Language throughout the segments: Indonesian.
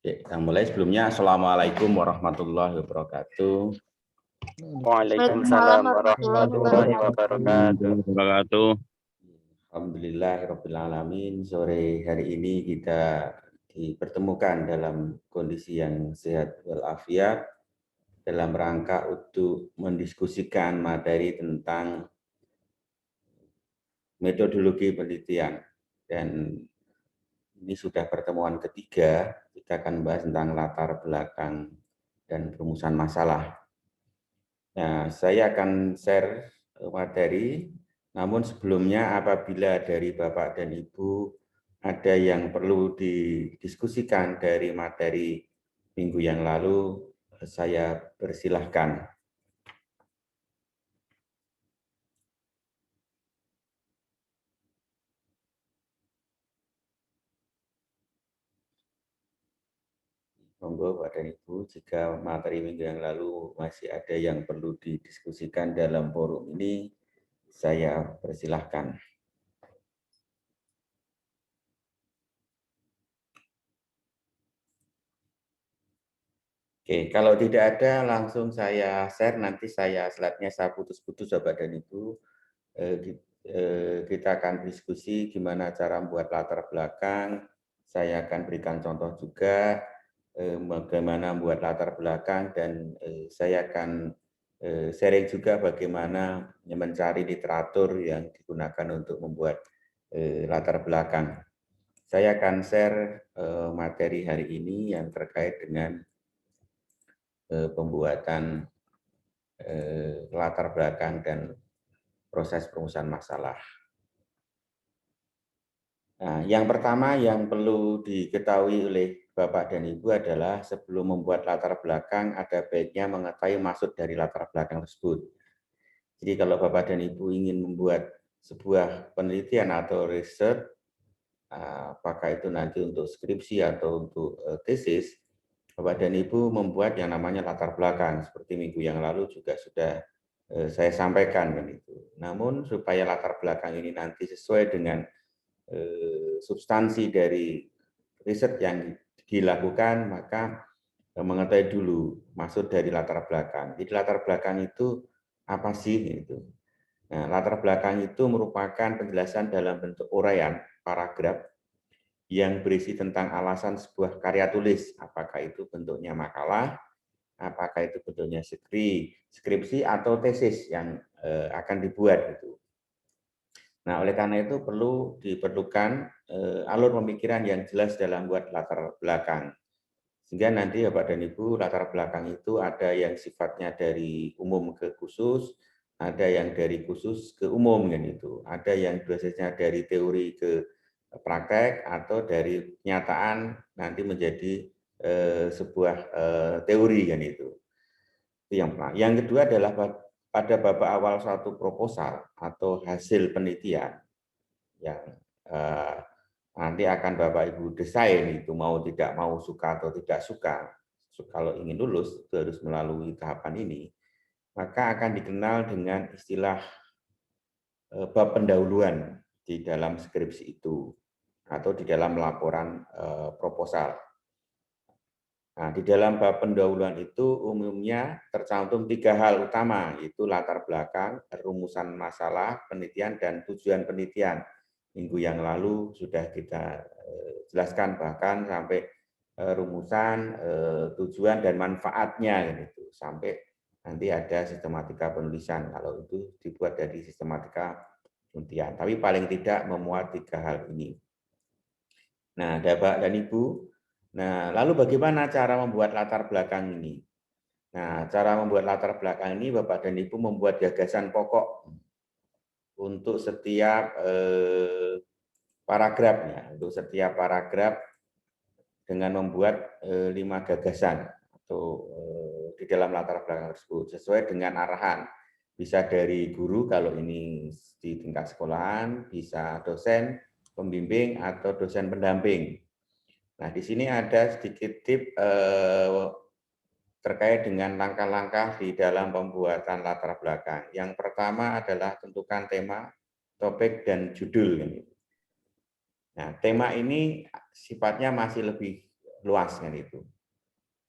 Oke, yang mulai sebelumnya, Assalamualaikum warahmatullahi wabarakatuh. Waalaikumsalam warahmatullahi wabarakatuh. Alhamdulillahirabbil alamin. Sore hari ini kita dipertemukan dalam kondisi yang sehat walafiat dalam rangka untuk mendiskusikan materi tentang metodologi penelitian. Dan ini sudah pertemuan ketiga, kita akan membahas tentang latar belakang dan perumusan masalah. Nah, saya akan share materi, namun sebelumnya apabila dari Bapak dan Ibu ada yang perlu didiskusikan dari materi minggu yang lalu, saya persilahkan. Monggo Bapak dan Ibu, jika materi minggu yang lalu masih ada yang perlu didiskusikan dalam forum ini, saya persilahkan. Oke, kalau tidak ada langsung saya share, nanti slide-nya saya putus-putus Bapak dan Ibu. Kita akan diskusi gimana cara membuat latar belakang. Saya akan berikan contoh juga bagaimana membuat latar belakang, dan saya akan sharing juga bagaimana mencari literatur yang digunakan untuk membuat latar belakang. Saya akan share materi hari ini yang terkait dengan pembuatan latar belakang dan proses perumusan masalah. Nah, yang pertama yang perlu diketahui oleh Bapak dan Ibu adalah sebelum membuat latar belakang, ada baiknya mengetahui maksud dari latar belakang tersebut. Jadi kalau Bapak dan Ibu ingin membuat sebuah penelitian atau riset, apakah itu nanti untuk skripsi atau untuk tesis, Bapak dan Ibu membuat yang namanya latar belakang. Seperti minggu yang lalu juga sudah saya sampaikan kan itu. Namun supaya latar belakang ini nanti sesuai dengan substansi dari riset yang dilakukan, maka mengetahui dulu maksud dari latar belakang. Jadi latar belakang itu apa sih itu? Nah, latar belakang itu merupakan penjelasan dalam bentuk uraian paragraf yang berisi tentang alasan sebuah karya tulis, apakah itu bentuknya makalah, apakah itu bentuknya skripsi atau tesis yang akan dibuat gitu. Nah, oleh karena itu diperlukan alur pemikiran yang jelas dalam buat latar belakang. Sehingga nanti Bapak dan Ibu, latar belakang itu ada yang sifatnya dari umum ke khusus, ada yang dari khusus ke umum kan itu. Ada yang biasanya dari teori ke praktek, atau dari kenyataan nanti menjadi sebuah teori kan itu. Itu yang pertama. Yang kedua adalah pada babak awal suatu proposal atau hasil penelitian yang nanti akan Bapak Ibu desain, itu mau tidak mau, suka atau tidak suka. Kalau ingin lulus itu harus melalui tahapan ini, maka akan dikenal dengan istilah bab pendahuluan di dalam skripsi itu atau di dalam laporan proposal. Nah, di dalam bab pendahuluan itu umumnya tercantum 3 hal utama, yaitu latar belakang, rumusan masalah penelitian, dan tujuan penelitian. Minggu yang lalu sudah kita jelaskan bahkan sampai rumusan, tujuan, dan manfaatnya gitu. Sampai nanti ada sistematika penulisan kalau itu dibuat dari sistematika penelitian. Tapi paling tidak memuat 3 hal ini. Nah, Bapak dan Ibu, nah lalu bagaimana cara membuat latar belakang ini? Nah, cara membuat latar belakang ini Bapak dan Ibu membuat gagasan pokok untuk setiap paragrafnya, untuk setiap paragraf dengan membuat 5 gagasan atau di dalam latar belakang tersebut sesuai dengan arahan. Bisa dari guru kalau ini di tingkat sekolahan, bisa dosen pembimbing atau dosen pendamping. Nah, di sini ada sedikit tip terkait dengan langkah-langkah di dalam pembuatan latar belakang. Yang pertama adalah tentukan tema, topik, dan judul. Nah, tema ini sifatnya masih lebih luas kan itu.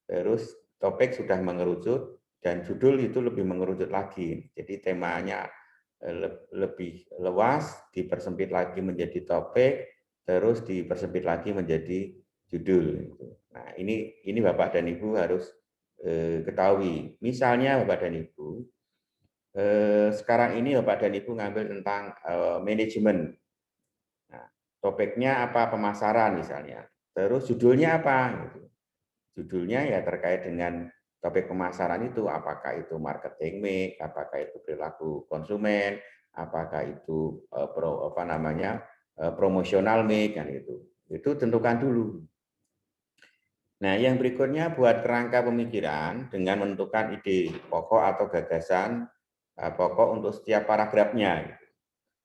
Terus topik sudah mengerucut dan judul itu lebih mengerucut lagi. Jadi temanya lebih luas, dipersempit lagi menjadi topik, terus dipersempit lagi menjadi judul. Nah, ini Bapak dan Ibu harus ketahui. Misalnya Bapak dan Ibu, sekarang ini Bapak dan Ibu ngambil tentang manajemen. Nah, topiknya apa? Pemasaran misalnya. Terus judulnya apa? Judulnya ya terkait dengan topik pemasaran itu, apakah itu marketing mix, apakah itu perilaku konsumen, apakah itu promosional mix kan itu. Itu tentukan dulu. Nah, yang berikutnya buat kerangka pemikiran dengan menentukan ide pokok atau gagasan pokok untuk setiap paragrafnya.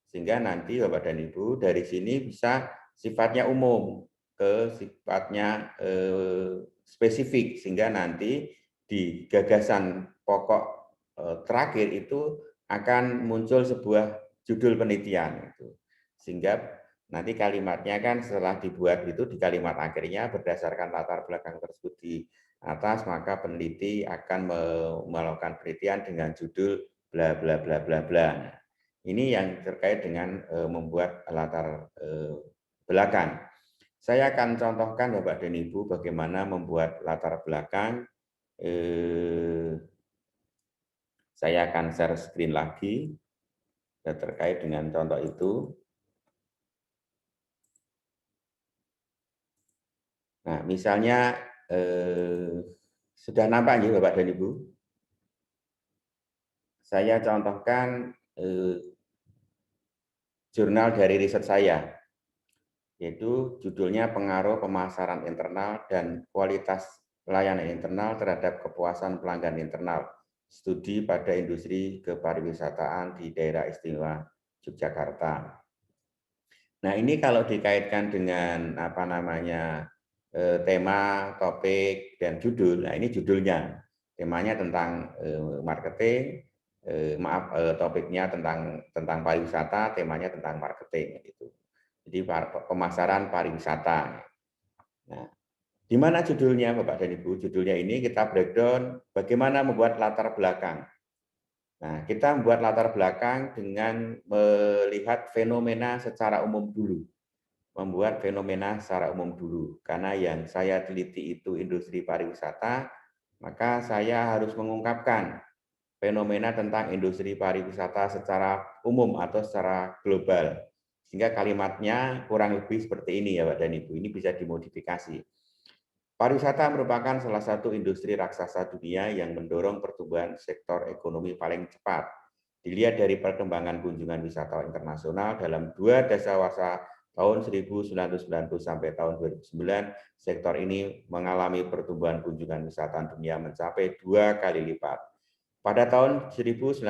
Sehingga nanti Bapak dan Ibu dari sini bisa sifatnya umum ke sifatnya spesifik, sehingga nanti di gagasan pokok terakhir itu akan muncul sebuah judul penelitian. Sehingga nanti kalimatnya kan setelah dibuat itu di kalimat akhirnya berdasarkan latar belakang tersebut di atas, maka peneliti akan melakukan penelitian dengan judul bla bla bla bla bla. Ini yang terkait dengan membuat latar belakang. Saya akan contohkan Bapak dan Ibu bagaimana membuat latar belakang. Saya akan share screen lagi terkait dengan contoh itu. Nah, misalnya sudah nampak ya Bapak dan Ibu? Saya contohkan jurnal dari riset saya, yaitu judulnya Pengaruh Pemasaran Internal dan Kualitas Pelayanan Internal terhadap Kepuasan Pelanggan Internal, Studi pada Industri Kepariwisataan di Daerah Istimewa Yogyakarta. Nah, ini kalau dikaitkan dengan tema, topik, dan judul. Nah, ini judulnya. Temanya tentang marketing, topiknya tentang pariwisata, temanya tentang marketing gitu. Jadi pemasaran pariwisata. Nah, di mana judulnya Bapak dan Ibu? Judulnya ini kita breakdown bagaimana membuat latar belakang. Nah, kita membuat latar belakang dengan melihat fenomena secara umum dulu. Membuat fenomena secara umum dulu. Karena yang saya teliti itu industri pariwisata, maka saya harus mengungkapkan fenomena tentang industri pariwisata secara umum atau secara global. Sehingga kalimatnya kurang lebih seperti ini ya Pak dan Ibu. Ini bisa dimodifikasi. Pariwisata merupakan salah satu industri raksasa dunia yang mendorong pertumbuhan sektor ekonomi paling cepat. Dilihat dari perkembangan kunjungan wisatawan internasional dalam 2 dasawarsa tahun 1990 sampai tahun 2009, sektor ini mengalami pertumbuhan kunjungan wisatawan dunia mencapai 2 kali lipat. Pada tahun 1990,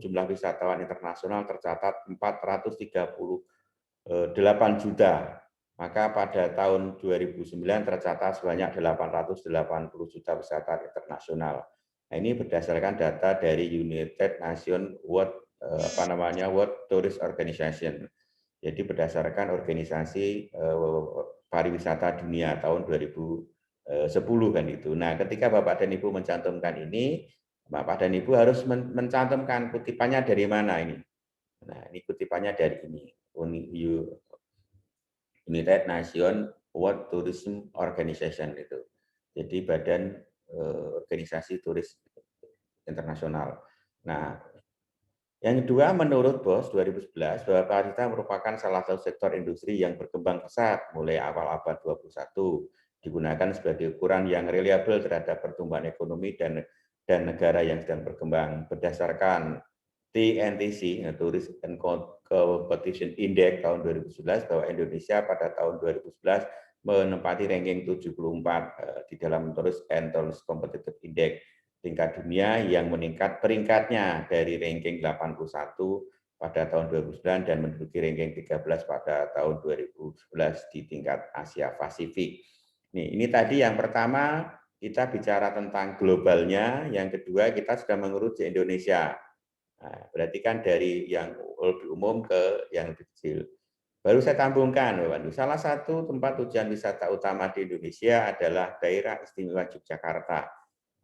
jumlah wisatawan internasional tercatat 438 juta. Maka pada tahun 2009 tercatat sebanyak 880 juta wisatawan internasional. Nah, ini berdasarkan data dari United Nations World Tourist Organization. Jadi berdasarkan organisasi pariwisata dunia tahun 2010 kan itu. Nah, ketika Bapak dan Ibu mencantumkan ini, Bapak dan Ibu harus mencantumkan kutipannya dari mana ini. Nah, ini kutipannya dari ini. United Nations World Tourism Organization itu. Jadi badan organisasi turis internasional. Nah, yang kedua, menurut BOS 2011, bahwa pariwisata merupakan salah satu sektor industri yang berkembang pesat mulai awal abad 21, digunakan sebagai ukuran yang reliabel terhadap pertumbuhan ekonomi dan negara yang sedang berkembang. Berdasarkan TNTC, Tourist and Competition Index tahun 2011, bahwa Indonesia pada tahun 2011 menempati ranking 74 di dalam Tourist and Tourist Competitive Index tingkat dunia yang meningkat peringkatnya dari ranking 81 pada tahun 2009 dan menduduki ranking 13 pada tahun 2011 di tingkat Asia Pasifik. Ini tadi yang pertama kita bicara tentang globalnya, yang kedua kita sudah mengerucut Indonesia. Nah, berarti kan dari yang lebih umum ke yang lebih kecil. Baru saya tambungkan, Bapak Ibu. Salah satu tempat tujuan wisata utama di Indonesia adalah Daerah Istimewa Yogyakarta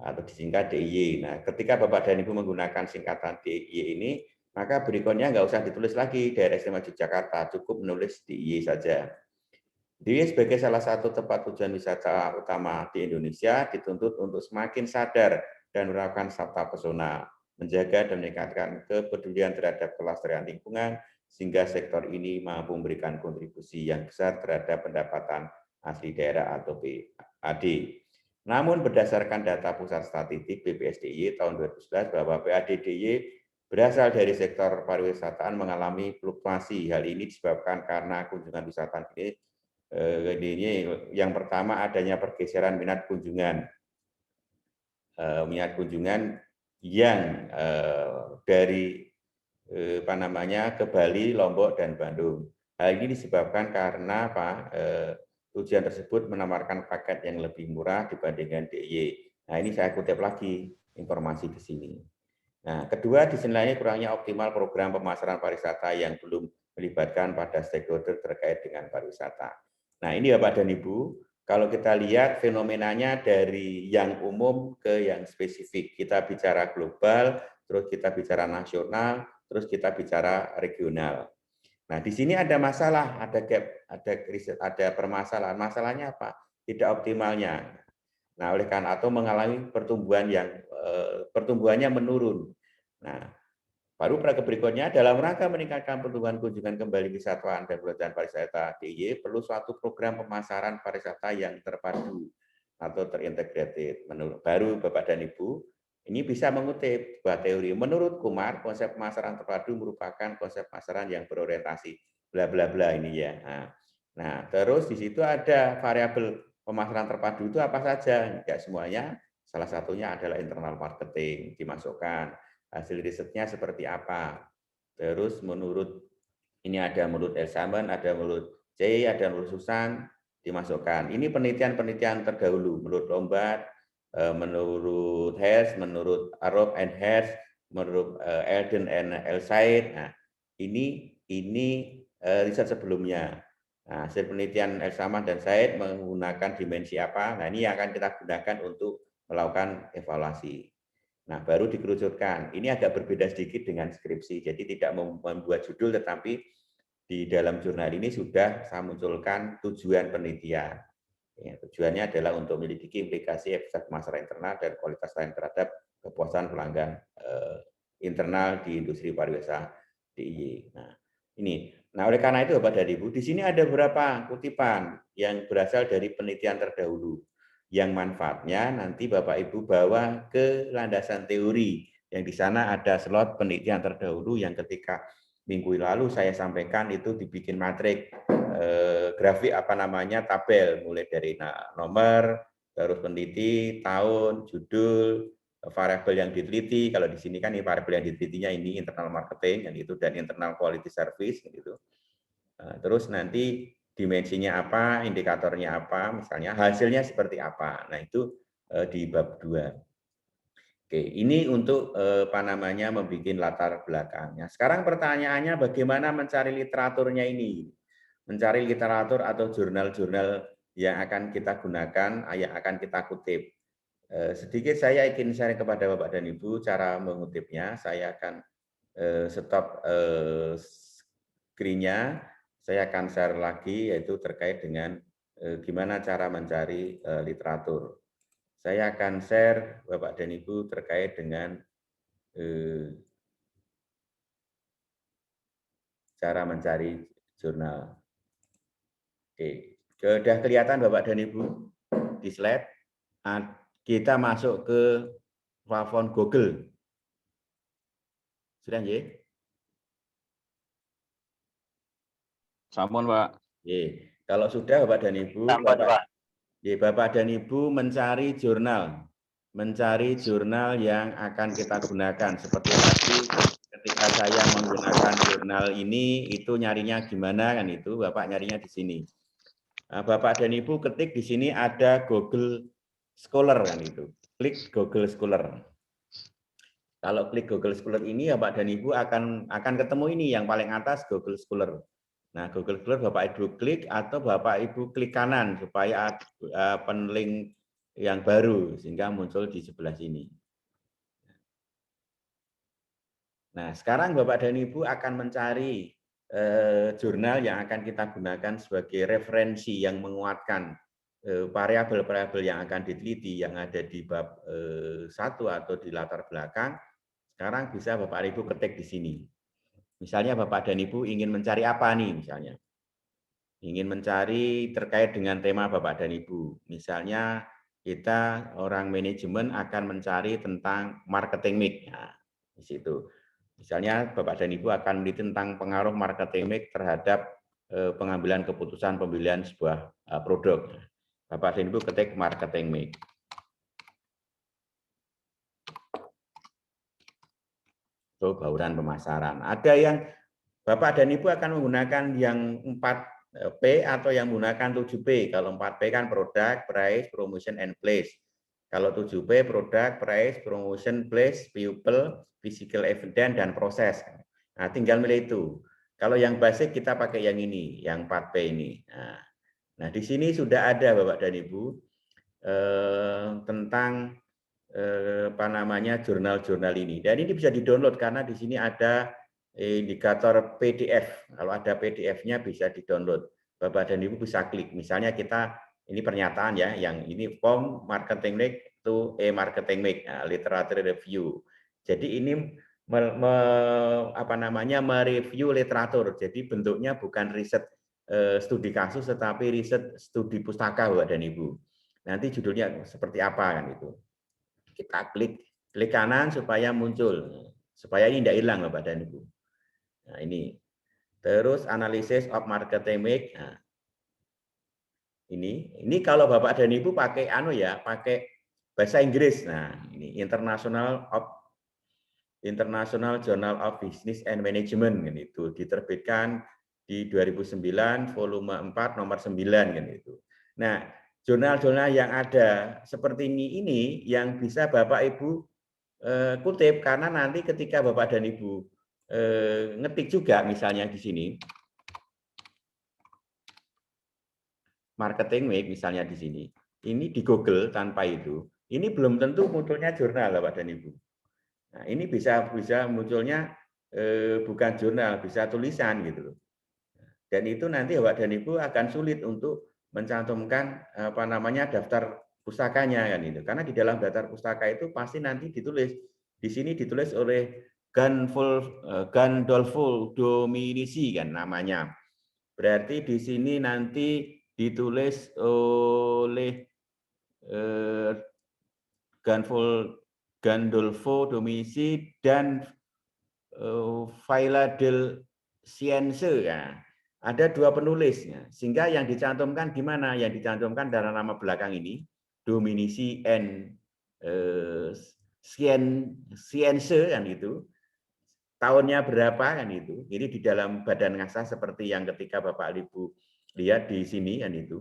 atau disingkat DIY. Nah, ketika Bapak dan Ibu menggunakan singkatan DIY ini, maka berikutnya nggak usah ditulis lagi Daerah Istimewa Yogyakarta, cukup menulis DIY saja. DIY sebagai salah satu tempat tujuan wisata utama di Indonesia dituntut untuk semakin sadar dan menerapkan sabta pesona, menjaga dan meningkatkan kepedulian terhadap kelestarian lingkungan, sehingga sektor ini mampu memberikan kontribusi yang besar terhadap pendapatan asli daerah atau PAD. Namun berdasarkan data Pusat Statistik BPS DIY tahun 2011 bahwa PAD DIY berasal dari sektor pariwisataan mengalami fluktuasi. Hal ini disebabkan karena kunjungan wisata ini yang pertama adanya pergeseran minat kunjungan yang dari ke Bali, Lombok, dan Bandung. Hal ini disebabkan karena tujuan tersebut menawarkan paket yang lebih murah dibandingkan DIY. Nah, ini saya kutip lagi informasi di sini. Nah, kedua, disenilai kurangnya optimal program pemasaran pariwisata yang belum melibatkan pada stakeholder terkait dengan pariwisata. Nah, ini Bapak dan Ibu, kalau kita lihat fenomenanya dari yang umum ke yang spesifik. Kita bicara global, terus kita bicara nasional, terus kita bicara regional. Nah, di sini ada masalah, ada gap, ada riset, ada permasalahan. Masalahnya apa? Tidak optimalnya. Nah, oleh karena itu mengalami pertumbuhan yang pertumbuhannya menurun. Nah, baru berikutnya dalam rangka meningkatkan pertumbuhan kunjungan kembali wisatawan dan pelestarian pariwisata DIY perlu suatu program pemasaran pariwisata yang terpadu atau terintegrated. Menurut baru Bapak dan Ibu ini bisa mengutip sebuah teori. Menurut Kumar, konsep pemasaran terpadu merupakan konsep pemasaran yang berorientasi bla bla bla ini ya. Nah, terus di situ ada variabel pemasaran terpadu itu apa saja? Tidak semuanya. Salah satunya adalah internal marketing dimasukkan. Hasil risetnya seperti apa? Terus menurut ini ada menurut Elsaman, ada menurut C, ada menurut Susan dimasukkan. Ini penelitian-penelitian terdahulu menurut Lombard, menurut Hess, menurut Arob and Hess, menurut Elden and Elsaid. Nah, ini riset sebelumnya. Nah, hasil penelitian Elsaman dan Said menggunakan dimensi apa? Nah, ini yang akan kita gunakan untuk melakukan evaluasi. Nah, baru dikerucutkan. Ini agak berbeda sedikit dengan skripsi. Jadi tidak membuat judul, tetapi di dalam jurnal ini sudah saya munculkan tujuan penelitian. Ya, tujuannya adalah untuk menyelidiki implikasi efek pemasaran internal dan kualitas lain terhadap kepuasan pelanggan internal di industri pariwisata DIY. Nah, ini. Nah, oleh karena itu Bapak dan Ibu, di sini ada beberapa kutipan yang berasal dari penelitian terdahulu yang manfaatnya nanti Bapak Ibu bawa ke landasan teori yang di sana ada slot penelitian terdahulu yang ketika minggu lalu saya sampaikan itu dibikin matrik grafik tabel mulai dari nomor, terus peneliti, tahun, judul, variabel yang diteliti. Kalau di sini kan ini variabel yang ditelitinya ini internal marketing yang itu dan internal quality service gitu. Terus nanti dimensinya apa, indikatornya apa, misalnya hasilnya seperti apa. Nah, itu di bab 2. Oke, ini untuk membuat latar belakangnya. Sekarang pertanyaannya bagaimana mencari literaturnya ini? Mencari literatur atau jurnal-jurnal yang akan kita gunakan, yang akan kita kutip. Sedikit saya ingin share kepada Bapak dan Ibu cara mengutipnya. Saya akan stop screen-nya. Saya akan share lagi yaitu terkait dengan gimana cara mencari literatur. Saya akan share Bapak dan Ibu terkait dengan cara mencari jurnal. Oke, sudah kelihatan Bapak dan Ibu di slide. Kita masuk ke platform Google. Sudah ya? Sampun, Pak. Kalau sudah Bapak dan Ibu, Sampun, Pak. Bapak dan Ibu mencari jurnal yang akan kita gunakan. Seperti tadi ketika saya menggunakan jurnal ini, itu nyarinya gimana kan itu, Bapak nyarinya di sini. Nah, Bapak dan Ibu ketik di sini ada Google Scholar kan itu. Klik Google Scholar. Kalau klik Google Scholar ini, Bapak dan Ibu akan ketemu ini yang paling atas Google Scholar. Nah, Google Close Bapak Ibu klik atau Bapak Ibu klik kanan supaya penlink yang baru sehingga muncul di sebelah sini. Nah, sekarang Bapak dan Ibu akan mencari jurnal yang akan kita gunakan sebagai referensi yang menguatkan variabel-variabel yang akan diteliti yang ada di bab 1 atau di latar belakang. Sekarang bisa Bapak Ibu ketik di sini. Misalnya Bapak dan Ibu ingin mencari apa nih misalnya? Ingin mencari terkait dengan tema Bapak dan Ibu. Misalnya kita orang manajemen akan mencari tentang marketing mix. Nah, di situ. Misalnya Bapak dan Ibu akan meneliti tentang pengaruh marketing mix terhadap pengambilan keputusan pembelian sebuah produk. Bapak dan Ibu ketik marketing mix. Itu bauran pemasaran. Ada yang Bapak dan Ibu akan menggunakan yang 4P atau yang menggunakan 7P. Kalau 4P kan product, price, promotion, and place. Kalau 7P product, price, promotion, place, people, physical evidence, dan proses. Nah, tinggal milih itu. Kalau yang basic kita pakai yang ini, yang 4P ini. Nah, di sini sudah ada Bapak dan Ibu tentang apa namanya jurnal-jurnal ini. Dan ini bisa di-download karena di sini ada indikator PDF. Kalau ada PDF-nya bisa di-download. Bapak dan Ibu bisa klik. Misalnya kita ini pernyataan ya, yang ini form marketing mix to marketing mix, literature review. Jadi ini apa namanya mereview literatur. Jadi bentuknya bukan riset studi kasus tetapi riset studi pustaka Bapak dan Ibu. Nanti judulnya seperti apa kan itu. Kita klik kanan supaya muncul, supaya ini tidak hilang Bapak dan Ibu. Nah, ini. Terus analysis of marketing mix. Nah, ini kalau Bapak dan Ibu pakai pakai bahasa Inggris. Nah, ini International Journal of Business and Management kan itu diterbitkan di 2009 volume 4 nomor 9 kan itu. Nah, jurnal-jurnal yang ada seperti ini yang bisa Bapak Ibu kutip karena nanti ketika Bapak dan Ibu ngetik juga misalnya di sini marketing mix misalnya di sini. Ini di Google tanpa itu, ini belum tentu munculnya jurnal Bapak dan Ibu. Nah, ini bisa munculnya bukan jurnal, bisa tulisan gitu loh. Dan itu nanti Bapak dan Ibu akan sulit untuk mencantumkan apa namanya daftar pustakanya kan itu. Karena di dalam daftar pustaka itu pasti nanti ditulis di sini ditulis oleh Gandolfo Dominici kan namanya. Berarti di sini nanti ditulis oleh Gandolfo Dominici dan Viola del Ciense ya. Ada dua penulisnya, sehingga yang dicantumkan di mana? Yang dicantumkan dalam nama belakang ini, Dominici and Ciense kan itu. Tahunnya berapa kan itu. Ini di dalam badan naskah seperti yang ketika Bapak Ibu lihat di sini kan itu.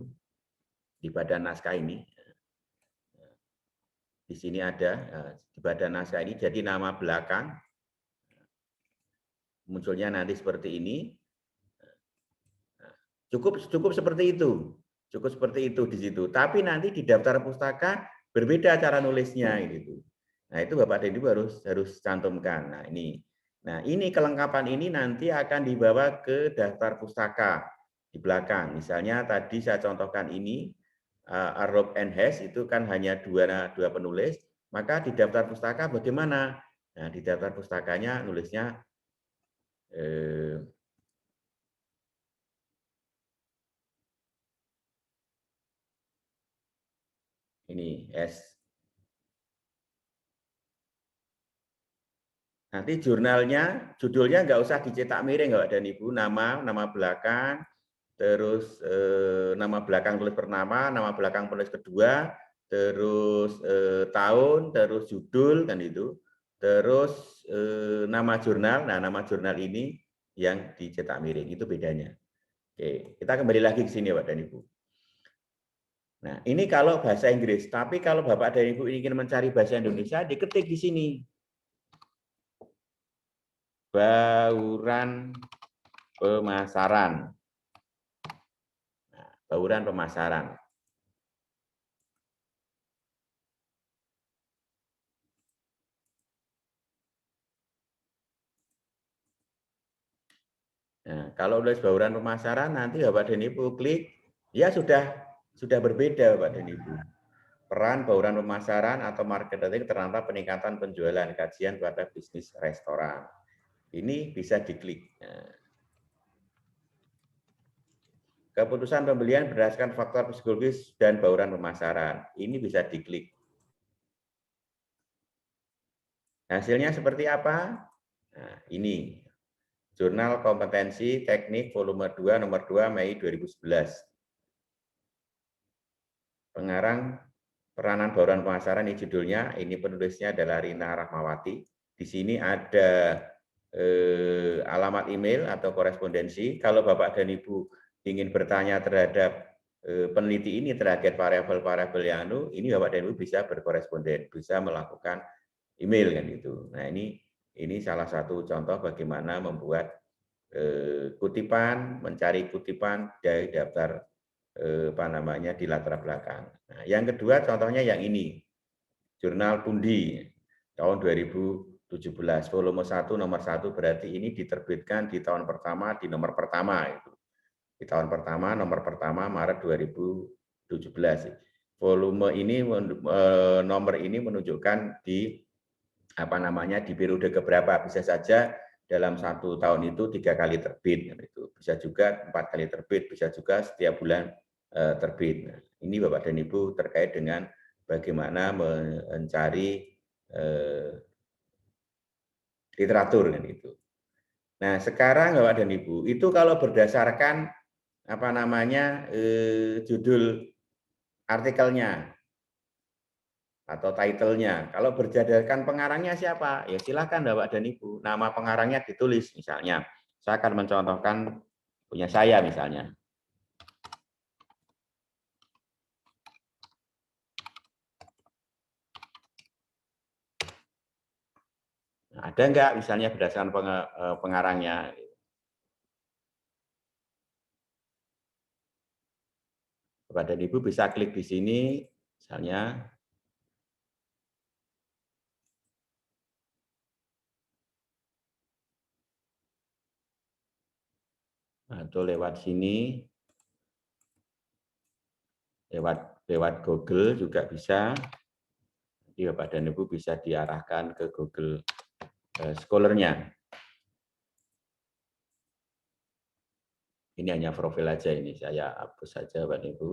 Di badan naskah ini. Di sini ada di badan naskah ini jadi nama belakang munculnya nanti seperti ini. Cukup seperti itu. Cukup seperti itu di situ. Tapi nanti di daftar pustaka berbeda cara nulisnya gitu. Nah, itu Bapak dan Ibu harus cantumkan. Nah, ini kelengkapan ini nanti akan dibawa ke daftar pustaka di belakang. Misalnya tadi saya contohkan ini Arup and Hess itu kan hanya dua penulis, maka di daftar pustaka bagaimana? Nah, di daftar pustakanya nulisnya ini S. Nanti judulnya nggak usah dicetak miring Bapak dan Ibu, nama belakang, terus nama belakang tulis pertama, nama belakang tulis kedua, terus tahun, terus judul kan itu, terus nama jurnal. Nah, nama jurnal ini yang dicetak miring itu bedanya. Oke, kita kembali lagi ke sini Bapak dan Ibu. Nah, ini kalau bahasa Inggris, tapi kalau Bapak dan Ibu ingin mencari bahasa Indonesia, diketik di sini. Bauran pemasaran. bauran pemasaran. Nah, kalau nulis bauran pemasaran nanti Bapak dan Ibu klik, ya sudah berbeda Bapak dan Ibu. Peran bauran pemasaran atau marketing terhadap peningkatan penjualan kajian pada bisnis restoran. Ini bisa diklik. Nah, keputusan pembelian berdasarkan faktor psikologis dan bauran pemasaran. Ini bisa diklik. Hasilnya seperti apa? Nah, ini. Jurnal Kompetensi Teknik volume 2 nomor 2 Mei 2011. Pengarang peranan bauran pemasaran ini judulnya, ini penulisnya adalah Rina Rahmawati. Di sini ada alamat email atau korespondensi. Kalau Bapak dan Ibu ingin bertanya terhadap peneliti ini terhadap variabel-variabel yang ini Bapak dan Ibu bisa berkoresponden, bisa melakukan email kan itu. Nah, ini salah satu contoh bagaimana membuat kutipan, mencari kutipan dari daftar apa namanya di latar belakang. Nah, yang kedua contohnya yang ini, Jurnal Pundi tahun 2017, volume 1 nomor 1, berarti ini diterbitkan di tahun pertama, di nomor pertama itu. Di tahun pertama, nomor pertama Maret 2017. Volume ini nomor ini menunjukkan di apa namanya di periode keberapa, bisa saja dalam 1 tahun itu 3 kali terbit, itu bisa juga 4 kali terbit, bisa juga setiap bulan terbit. Nah, ini Bapak dan Ibu terkait dengan bagaimana mencari literatur kan itu. Nah, sekarang Bapak dan Ibu itu kalau berdasarkan apa namanya judul artikelnya atau title-nya. Kalau berdasarkan pengarangnya siapa? Ya silakan Bapak dan Ibu. Nama pengarangnya ditulis misalnya. Saya akan mencontohkan punya saya misalnya. Nah, ada enggak misalnya berdasarkan pengarangnya? Bapak dan Ibu bisa klik di sini misalnya. Atau lewat sini, lewat Google juga bisa. Jadi Bapak dan Ibu bisa diarahkan ke Google Scholar-nya. Ini hanya profil aja ini, saya hapus saja Bapak dan Ibu.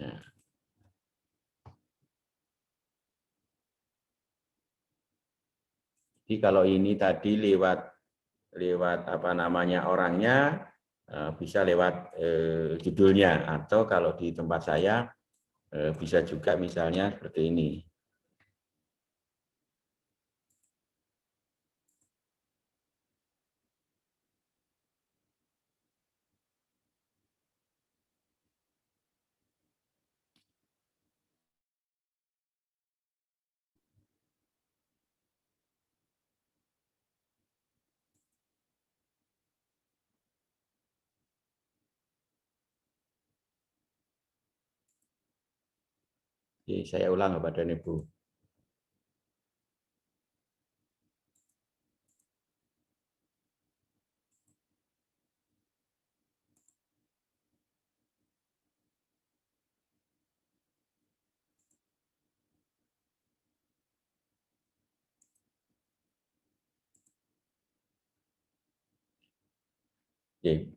Nah. Jadi kalau ini tadi lewat apa namanya orangnya, bisa lewat judulnya, atau kalau di tempat saya bisa juga misalnya seperti ini. Jadi saya ulang Bapak dan Ibu.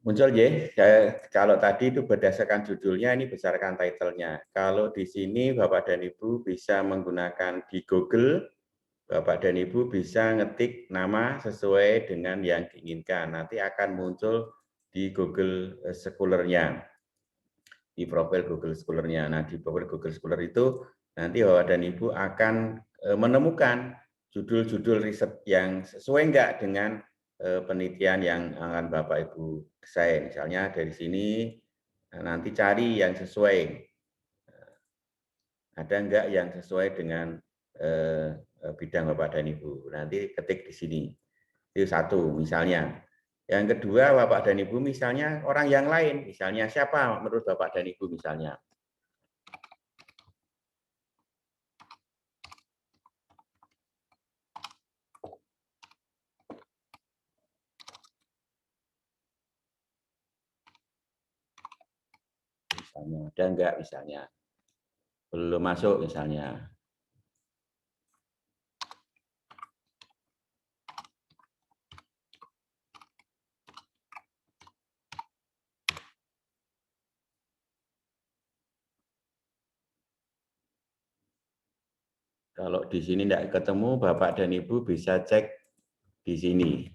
Muncul Y, kalau tadi itu berdasarkan judulnya, ini berdasarkan title-nya. Kalau di sini Bapak dan Ibu bisa menggunakan di Google, Bapak dan Ibu bisa ngetik nama sesuai dengan yang diinginkan. Nanti akan muncul di Google Scholar-nya, di profil Google Scholar-nya. Nah, di profil Google Scholar itu nanti Bapak dan Ibu akan menemukan judul-judul riset yang sesuai enggak dengan penelitian yang akan Bapak Ibu desain. Misalnya dari sini nanti cari yang sesuai. Ada enggak yang sesuai dengan bidang Bapak dan Ibu. Nanti ketik di sini. Itu satu misalnya. Yang kedua, Bapak dan Ibu misalnya orang yang lain, misalnya siapa menurut Bapak dan Ibu misalnya? Misalnya, ada enggak misalnya? Belum masuk misalnya. Kalau di sini tidak ketemu, Bapak dan Ibu bisa cek di sini.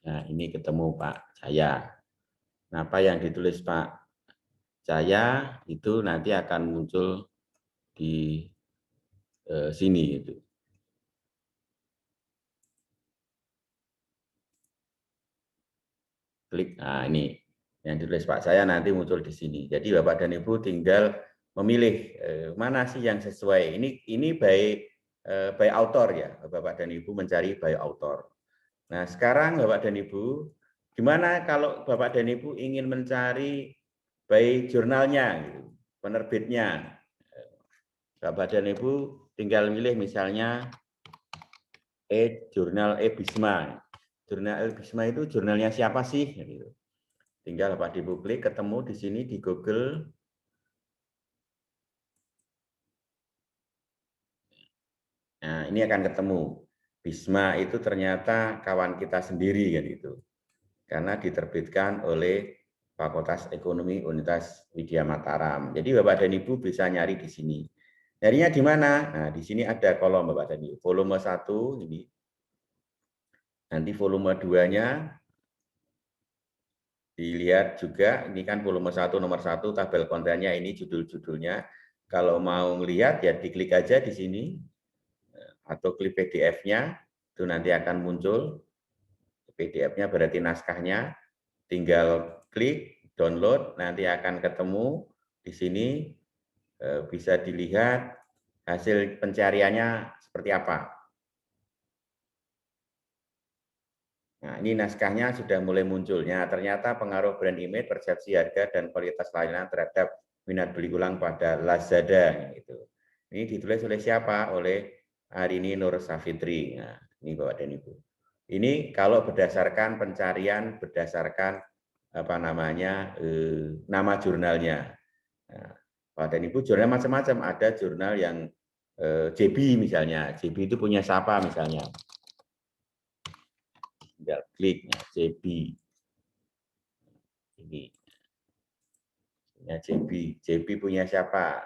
Nah, ini ketemu Pak Jaya. Nah, apa yang ditulis Pak Jaya itu nanti akan muncul di sini itu. Klik, nah ini yang ditulis Pak Jaya nanti muncul di sini. Jadi Bapak dan Ibu tinggal memilih mana sih yang sesuai. Ini by author ya, Bapak dan Ibu mencari by author. Nah, sekarang Bapak dan Ibu, gimana kalau Bapak dan Ibu ingin mencari by jurnalnya, gitu, penerbitnya. Bapak dan Ibu tinggal milih misalnya jurnal Bisma. Jurnal Bisma itu jurnalnya siapa sih? Gitu. Tinggal Bapak Ibu klik, ketemu di sini di Google. Nah, ini akan ketemu. Bisma itu ternyata kawan kita sendiri kan itu. Karena diterbitkan oleh Fakultas Ekonomi Universitas Widya Mataram. Jadi Bapak dan Ibu bisa nyari di sini. Nyarinya di mana? Nah, di sini ada kolom Bapak dan Ibu. Volume 1 ini. Nanti volume 2-nya dilihat juga, ini kan volume 1 nomor 1 tabel kontennya, ini judul-judulnya. Kalau mau melihat ya diklik aja di sini atau klik PDF-nya, itu nanti akan muncul PDF-nya berarti naskahnya, tinggal klik download, nanti akan ketemu di sini, bisa dilihat hasil pencariannya seperti apa. Nah, ini naskahnya sudah mulai munculnya. Ternyata pengaruh brand image, persepsi harga, dan kualitas layanan terhadap minat beli ulang pada Lazada. Gitu. Ini ditulis oleh siapa? Oleh Arini Nur Safitri. Nah, ini Bapak dan Ibu. Ini kalau berdasarkan pencarian, berdasarkan apa namanya nama jurnalnya. Nah, Bapak dan Ibu, jurnal macam-macam. Ada jurnal yang JB misalnya. JB itu punya siapa misalnya? Tinggal klik JB. Ini ya JB punya siapa?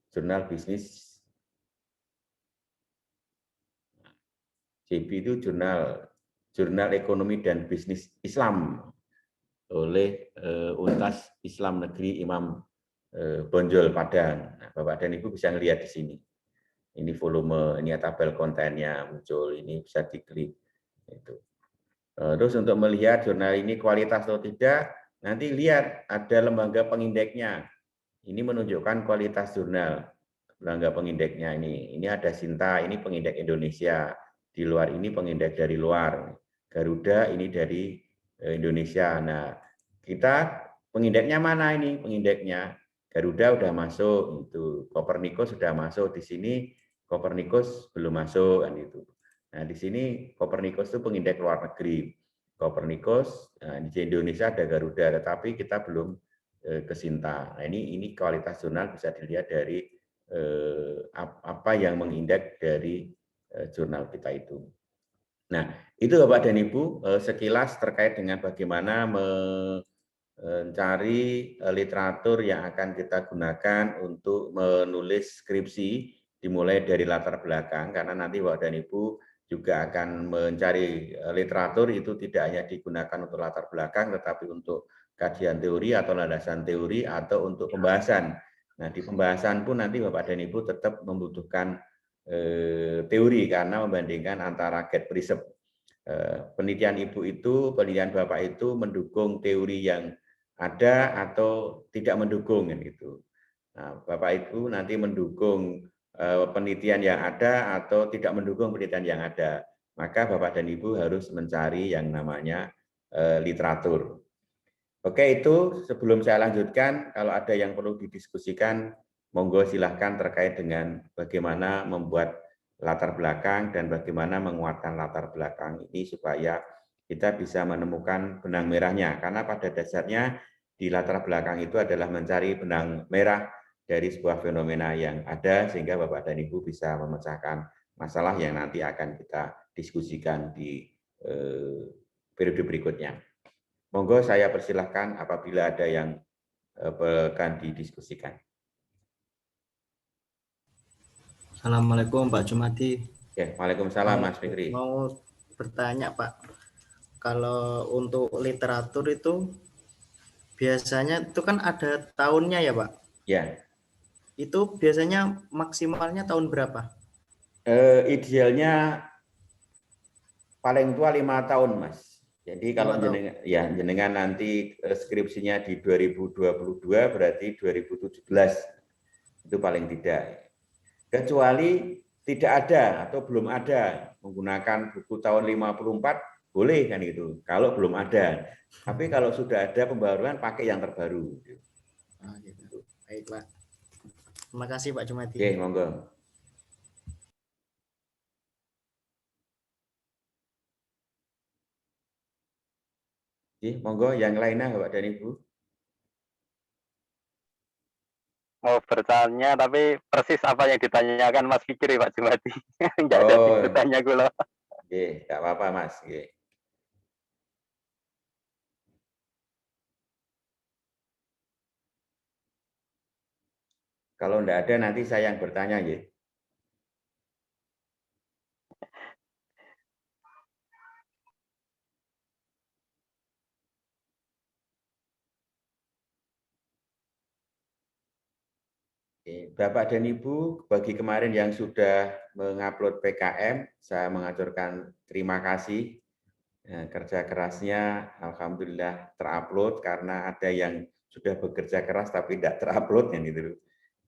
Jurnal bisnis. JB itu jurnal ekonomi dan bisnis Islam oleh Universitas Islam Negeri Imam Bonjol Padang. Nah, Bapak dan Ibu bisa melihat di sini. Ini volume, ini tabel kontennya muncul, ini bisa diklik. Itu. Terus untuk melihat jurnal ini kualitas atau tidak, nanti lihat ada lembaga pengindeknya. Ini menunjukkan kualitas jurnal. Lembaga pengindeknya ini ada Sinta, ini pengindek Indonesia. Di luar ini pengindek dari luar. Garuda ini dari Indonesia. Nah, kita pengindeknya mana ini? Pengindeknya Garuda sudah masuk, itu Copernicus sudah masuk. Di sini Copernicus belum masuk kan itu. Nah, di sini Copernicus itu pengindek luar negeri. Copernicus di Indonesia ada Garuda, tetapi kita belum ke Sinta. Nah, ini kualitas jurnal bisa dilihat dari apa yang mengindeks dari jurnal kita itu. Nah, itu Bapak dan Ibu sekilas terkait dengan bagaimana mencari literatur yang akan kita gunakan untuk menulis skripsi, dimulai dari latar belakang, karena nanti Bapak dan Ibu juga akan mencari literatur itu tidak hanya digunakan untuk latar belakang, tetapi untuk kajian teori atau landasan teori atau untuk pembahasan. Nah, di pembahasan pun nanti Bapak dan Ibu tetap membutuhkan teori karena membandingkan antara get precept. penelitian Ibu itu, penelitian Bapak itu mendukung teori yang ada atau tidak mendukung kan gitu. Nah, Bapak Ibu nanti mendukung penelitian yang ada atau tidak mendukung penelitian yang ada. Maka Bapak dan Ibu harus mencari yang namanya literatur. Oke, itu sebelum saya lanjutkan, kalau ada yang perlu didiskusikan, monggo silahkan terkait dengan bagaimana membuat latar belakang dan bagaimana menguatkan latar belakang ini supaya kita bisa menemukan benang merahnya. Karena pada dasarnya di latar belakang itu adalah mencari benang merah dari sebuah fenomena yang ada sehingga Bapak dan Ibu bisa memecahkan masalah yang nanti akan kita diskusikan di periode berikutnya. Monggo saya persilahkan apabila ada yang akan didiskusikan. Assalamualaikum Pak Jumadi. Ya, Waalaikumsalam Mas Fikri. Mau bertanya Pak, kalau untuk literatur itu biasanya itu kan ada tahunnya ya Pak? Ya. Itu biasanya maksimalnya tahun berapa? Idealnya paling tua 5 tahun Mas. Jadi kalau jenengan nanti skripsinya di 2022 berarti 2017 itu paling tidak. Kecuali tidak ada atau belum ada menggunakan buku tahun 54 boleh kan itu. Kalau belum ada. Tapi kalau sudah ada pembaruan pakai yang terbaru. Oh, gitu. Baiklah. Terima kasih Pak Jumadi. Oke, monggo. Monggo yang lainnya Bapak dan Ibu. Mau bertanya tapi persis apa yang ditanyakan Mas Fikri Pak Jumadi. Enggak ada ditanya kula. Oke, enggak apa-apa Mas. Oke. Kalau enggak ada nanti saya yang bertanya ya. Bapak dan Ibu, bagi kemarin yang sudah mengupload PKM, saya mengaturkan terima kasih. Kerja kerasnya alhamdulillah terupload karena ada yang sudah bekerja keras tapi tidak terupload kan gitu.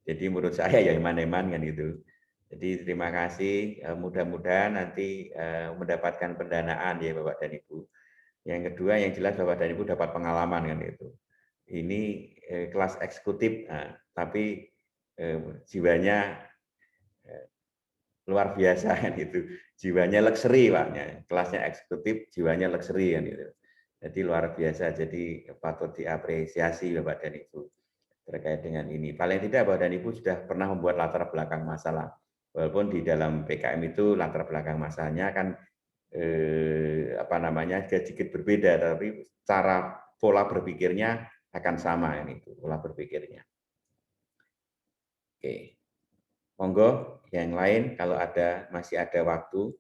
Jadi menurut saya ya iman-iman kan gitu. Jadi terima kasih, mudah-mudahan nanti mendapatkan pendanaan ya Bapak dan Ibu. Yang kedua yang jelas Bapak dan Ibu dapat pengalaman kan itu. Ini kelas eksekutif, tapi jiwanya luar biasa kan itu, jiwanya luxury Pak, kelasnya eksekutif, jiwanya luxury kan itu. Jadi luar biasa, jadi patut diapresiasi Bapak dan Ibu terkait dengan ini. Paling tidak Bapak dan Ibu sudah pernah membuat latar belakang masalah, walaupun di dalam PKM itu latar belakang masalahnya kan sedikit berbeda, tapi cara pola berpikirnya akan sama ini pola berpikirnya. Oke. Monggo yang lain kalau masih ada waktu.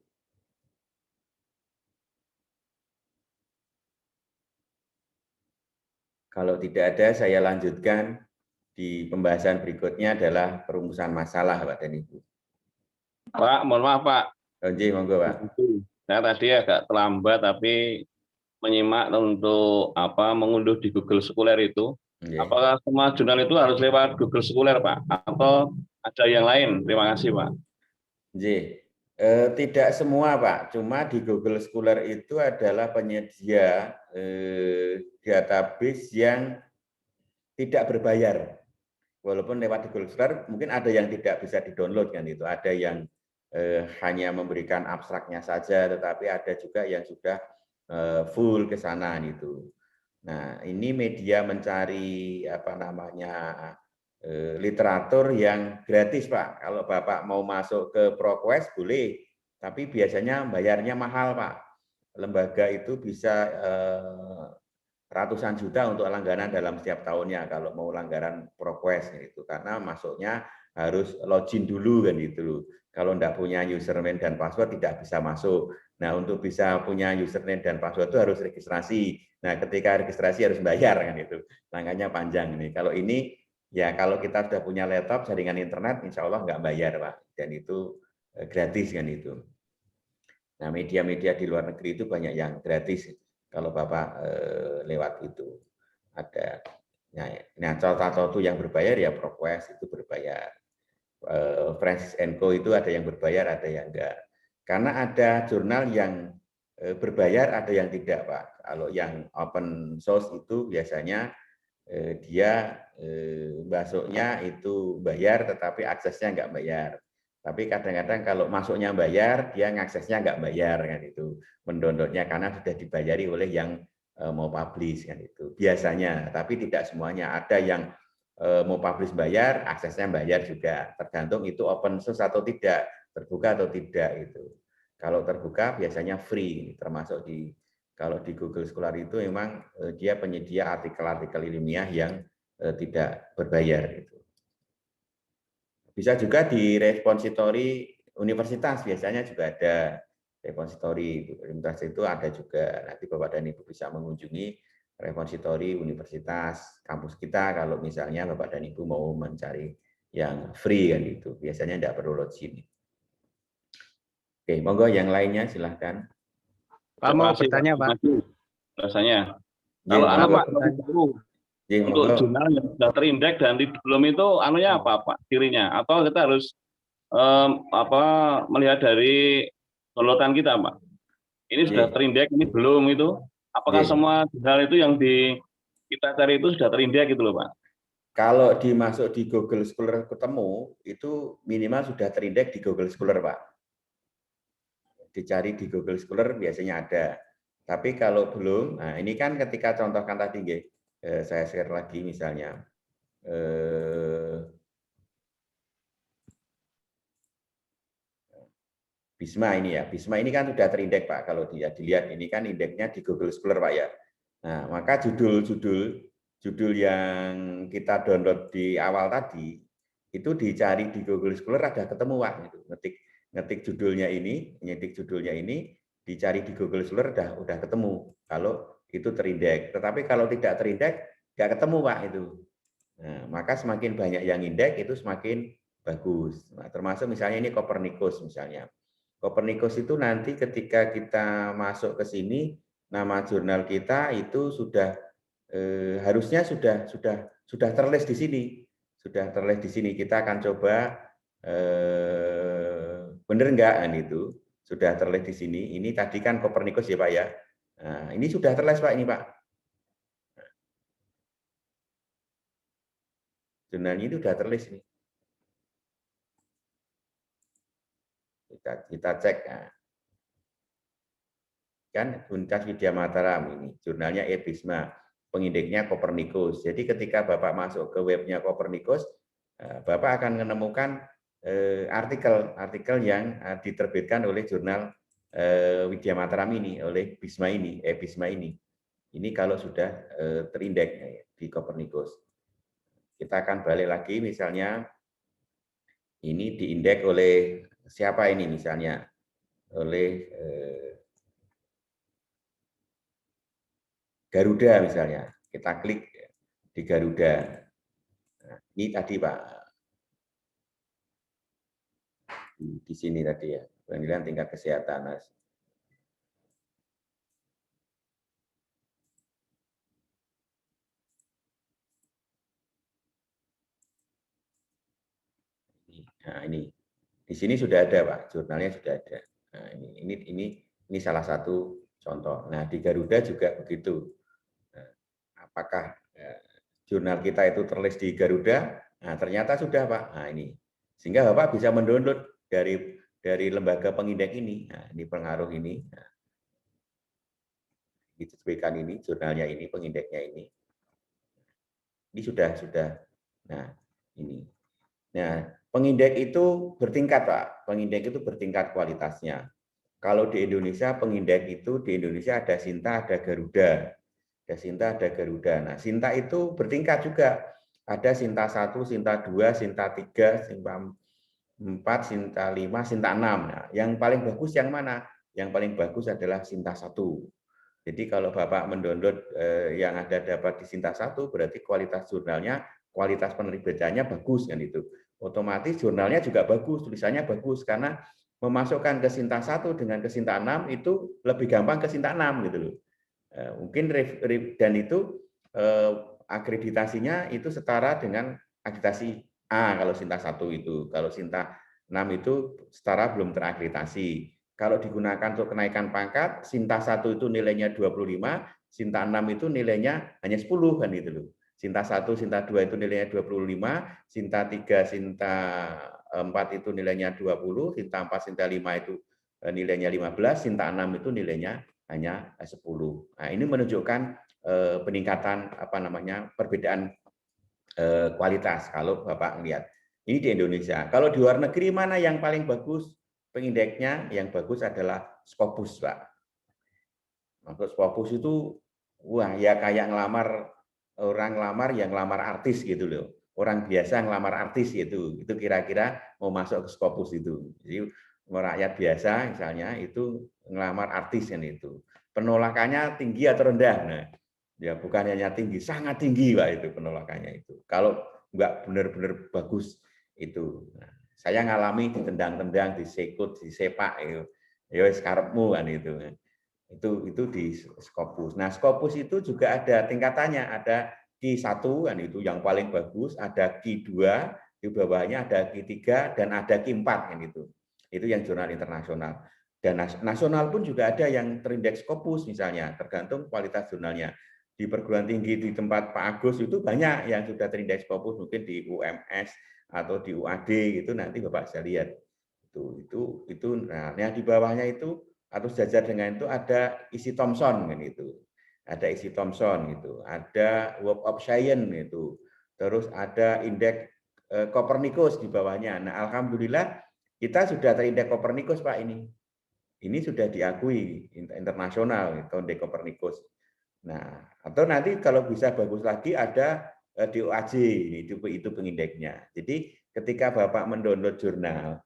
Kalau tidak ada saya lanjutkan di pembahasan berikutnya adalah perumusan masalah Pak dan Ibu. Pak, mohon maaf Pak. Monggo Pak. Saya tadi agak terlambat tapi menyimak untuk mengunduh di Google Scholar itu. Apakah semua jurnal itu harus lewat Google Scholar Pak? Atau ada yang lain? Terima kasih Pak. Tidak semua Pak, cuma di Google Scholar itu adalah penyedia database yang tidak berbayar. Walaupun lewat Google Scholar mungkin ada yang tidak bisa di-download kan itu, ada yang hanya memberikan abstraknya saja, tetapi ada juga yang sudah full ke sana gitu. Nah, ini media mencari literatur yang gratis Pak. Kalau Bapak mau masuk ke ProQuest boleh, tapi biasanya bayarnya mahal Pak. Lembaga itu bisa ratusan juta untuk langganan dalam setiap tahunnya kalau mau langganan ProQuest itu, karena masuknya harus login dulu kan gitu. Kalau enggak punya username dan password tidak bisa masuk. Nah, untuk bisa punya username dan password itu harus registrasi. Nah, ketika registrasi harus bayar kan itu. Langkahnya panjang ini. Kalau ini ya kalau kita sudah punya laptop jaringan internet insya Allah nggak bayar Pak, dan itu gratis kan itu. Nah, media-media di luar negeri itu banyak yang gratis kalau Bapak lewat itu. Ada nah contoh-contoh yang berbayar ya ProQuest itu berbayar. Francis & Co itu ada yang berbayar, ada yang enggak. Karena ada jurnal yang berbayar, ada yang tidak, Pak. Kalau yang open source itu biasanya dia masuknya itu bayar, tetapi aksesnya enggak bayar. Tapi kadang-kadang kalau masuknya bayar, dia ngaksesnya enggak bayar kan itu, mendownloadnya karena sudah dibayari oleh yang mau publish kan itu. Biasanya, tapi tidak semuanya. Ada yang mau publish bayar, aksesnya bayar juga. Tergantung itu open source atau tidak, terbuka atau tidak itu. Kalau terbuka biasanya free, termasuk kalau di Google Scholar itu memang dia penyedia artikel-artikel ilmiah yang tidak berbayar gitu. Bisa juga di repository universitas, biasanya juga ada repository universitas itu ada juga. Nanti Bapak dan Ibu bisa mengunjungi repository universitas kampus kita kalau misalnya Bapak dan Ibu mau mencari yang free kan itu. Biasanya tidak perlu login. Oke, monggo yang lainnya silahkan. Pak mau bertanya, Pak. Rasanya. Ya, Kalau anak Pak, untuk jurnal yang sudah terindeks dan belum itu anunya apa Pak cirinya? Atau kita harus melihat dari downloadan kita, Pak? Ini sudah terindeks, ini belum itu. Apakah semua jurnal itu yang kita cari itu sudah terindeks gitu loh, Pak? Kalau dimasuk di Google Scholar ketemu, itu minimal sudah terindeks di Google Scholar, Pak. Dicari di Google Scholar biasanya ada. Tapi kalau belum, nah ini kan ketika contohkan tadi, saya share lagi misalnya. Bisma ini ya, Bisma ini kan sudah terindeks Pak. Kalau dilihat ini kan indeksnya di Google Scholar Pak ya. Nah, maka judul yang kita download di awal tadi itu dicari di Google Scholar ada ketemu Pak. Ngetik judulnya ini, dicari di Google Scholar udah ketemu. Kalau itu terindeks. Tetapi kalau tidak terindeks nggak ketemu Pak itu. Nah, maka semakin banyak yang indeks itu semakin bagus. Nah, termasuk misalnya ini Copernicus misalnya. Copernicus itu nanti ketika kita masuk ke sini, nama jurnal kita itu sudah harusnya sudah terlist di sini, Kita akan coba benar enggak kan itu sudah terlist di sini. Ini tadi kan Copernicus ya Pak ya. Nah, ini sudah terlist Pak ini Pak. Jurnalnya itu sudah terlist nih. Kita cek. Nah. Kan Universitas Widya Mataram ini, jurnalnya Ebisma, pengindeksnya Copernicus. Jadi ketika Bapak masuk ke webnya Copernicus, Bapak akan menemukan artikel yang diterbitkan oleh jurnal Widya Mataram ini, oleh Bisma ini, Ebisma ini. Ini kalau sudah terindeks di Copernicus. Kita akan balik lagi, misalnya ini diindeks oleh siapa ini misalnya, oleh Garuda misalnya, kita klik di Garuda. Nah, ini tadi Pak, di sini tadi ya, penilaian tingkat kesehatan. Nah ini, di sini sudah ada Pak, jurnalnya sudah ada. Nah ini salah satu contoh. Nah di Garuda juga begitu. Nah, apakah jurnal kita itu terlist di Garuda? Nah ternyata sudah Pak. Nah ini, sehingga Bapak bisa mendownload dari lembaga pengindeks ini. Nah ini pengaruh ini. Nah, disebutkan ini jurnalnya ini, pengindeksnya ini. Ini sudah. Nah ini. Nah, pengindeks itu bertingkat, Pak. Pengindeks itu bertingkat kualitasnya. Kalau di Indonesia, pengindeks itu di Indonesia ada Sinta, ada Garuda. Ada Sinta, ada Garuda. Nah, Sinta itu bertingkat juga. Ada Sinta 1, Sinta 2, Sinta 3, Sinta 4, Sinta 5, Sinta 6. Nah, yang paling bagus yang mana? Yang paling bagus adalah Sinta 1. Jadi kalau Bapak mendownload yang dapat di Sinta 1, berarti kualitas jurnalnya, kualitas penerbitannya bagus kan itu. Otomatis jurnalnya juga bagus, tulisannya bagus karena memasukkan ke Sinta 1 dengan ke Sinta 6 itu lebih gampang ke Sinta 6 gitu loh. Mungkin dan itu akreditasinya itu setara dengan akreditasi A kalau Sinta 1 itu. Kalau Sinta 6 itu setara belum terakreditasi. Kalau digunakan untuk kenaikan pangkat, Sinta 1 itu nilainya 25, Sinta 6 itu nilainya hanya 10 kan gitu loh. Sinta 1, Sinta 2 itu nilainya 25, Sinta 3, Sinta 4 itu nilainya 20, Sinta 4, Sinta 5 itu nilainya 15, Sinta 6 itu nilainya hanya 10. Nah, ini menunjukkan peningkatan perbedaan kualitas kalau Bapak lihat. Ini di Indonesia. Kalau di luar negeri mana yang paling bagus pengindeksnya? Yang bagus adalah Scopus, Pak. Maksud Scopus itu wah ya kayak orang yang ngelamar artis gitu loh. Orang biasa ngelamar artis gitu. Itu kira-kira mau masuk ke Scopus itu. Jadi rakyat biasa misalnya itu ngelamar artis kan itu. Penolakannya tinggi atau rendah? Nah, ya bukan hanya tinggi, sangat tinggi Pak itu penolakannya itu. Kalau enggak benar-benar bagus itu. Nah, saya ngalami ditendang-tendang, disekut, disepak itu. Ya wis karepmu kan itu. Itu di Scopus. Nah, Scopus itu juga ada tingkatannya, ada Q1 kan itu yang paling bagus, ada Q2, di bawahnya ada Q3 dan ada Q4 kan itu. Itu yang jurnal internasional. Dan nasional pun juga ada yang terindeks Scopus misalnya, tergantung kualitas jurnalnya. Di perguruan tinggi di tempat Pak Agus itu banyak yang sudah terindeks Scopus, mungkin di UMS atau di UAD gitu nanti Bapak bisa lihat. Itu nah yang di bawahnya itu atau sejajar dengan itu ada isi Thomson kan itu. Ada isi Thomson gitu, ada Web of Science gitu. Terus ada indeks Copernicus di bawahnya. Nah, alhamdulillah kita sudah terindeks Copernicus Pak ini. Ini sudah diakui internasional indeks Copernicus. Nah, atau nanti kalau bisa bagus lagi ada DOAJ itu pengindeksnya. Jadi ketika Bapak mendownload jurnal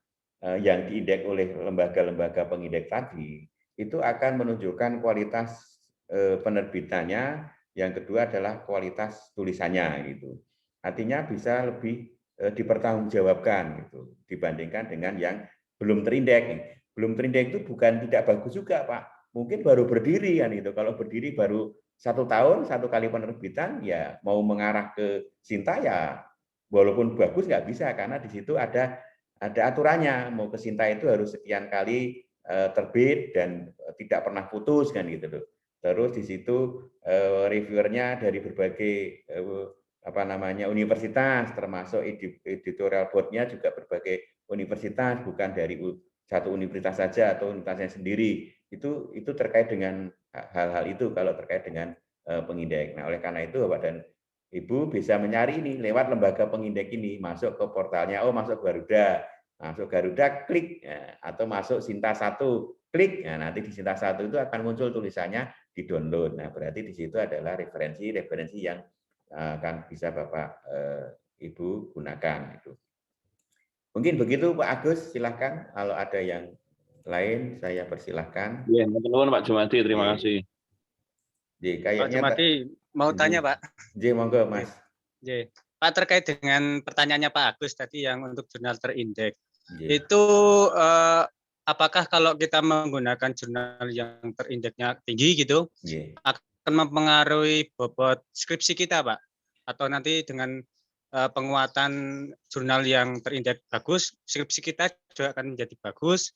yang diindeks oleh lembaga-lembaga pengindeks tadi, itu akan menunjukkan kualitas penerbitannya, yang kedua adalah kualitas tulisannya gitu. Artinya bisa lebih dipertanggungjawabkan gitu dibandingkan dengan yang belum terindeks. Belum terindeks itu bukan tidak bagus juga, Pak. Mungkin baru berdiri kan itu. Kalau berdiri baru 1 tahun, 1 kali penerbitan, ya mau mengarah ke Sinta ya walaupun bagus nggak bisa karena di situ ada aturannya. Mau ke Sinta itu harus sekian kali terbit dan tidak pernah putus kan gitu loh. Terus di situ reviewernya dari berbagai universitas, termasuk editorial board-nya juga berbagai universitas, bukan dari satu universitas saja atau universitasnya sendiri. Itu terkait dengan hal-hal itu kalau terkait dengan pengindeks. Nah, oleh karena itu Bapak dan Ibu bisa mencari ini lewat lembaga pengindeks ini, masuk ke portalnya, masuk Garuda. Masuk Garuda, klik, atau masuk Sinta 1, klik. Nah, nanti di Sinta 1 itu akan muncul tulisannya di-download. Nah, berarti di situ adalah referensi yang akan bisa Bapak Ibu gunakan. Mungkin begitu Pak Agus, silahkan. Kalau ada yang lain, saya persilahkan. Ya, teman-teman Pak Jumadi, terima kasih. Pak Jumadi, mau tanya Pak. Monggo Mas. Pak, terkait dengan pertanyaannya Pak Agus tadi yang untuk jurnal terindeks, itu apakah kalau kita menggunakan jurnal yang terindeksnya tinggi gitu, akan mempengaruhi bobot skripsi kita Pak? Atau nanti dengan penguatan jurnal yang terindeks bagus, skripsi kita juga akan menjadi bagus?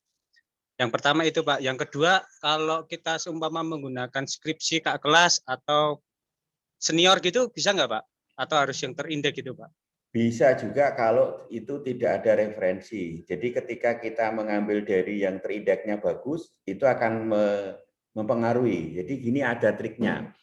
Yang pertama itu Pak. Yang kedua, kalau kita seumpama menggunakan skripsi Kak kelas atau senior gitu, bisa nggak Pak? Atau harus yang terindeks gitu Pak? Bisa juga kalau itu tidak ada referensi. Jadi ketika kita mengambil dari yang terindeksnya bagus, itu akan mempengaruhi. Jadi gini ada triknya.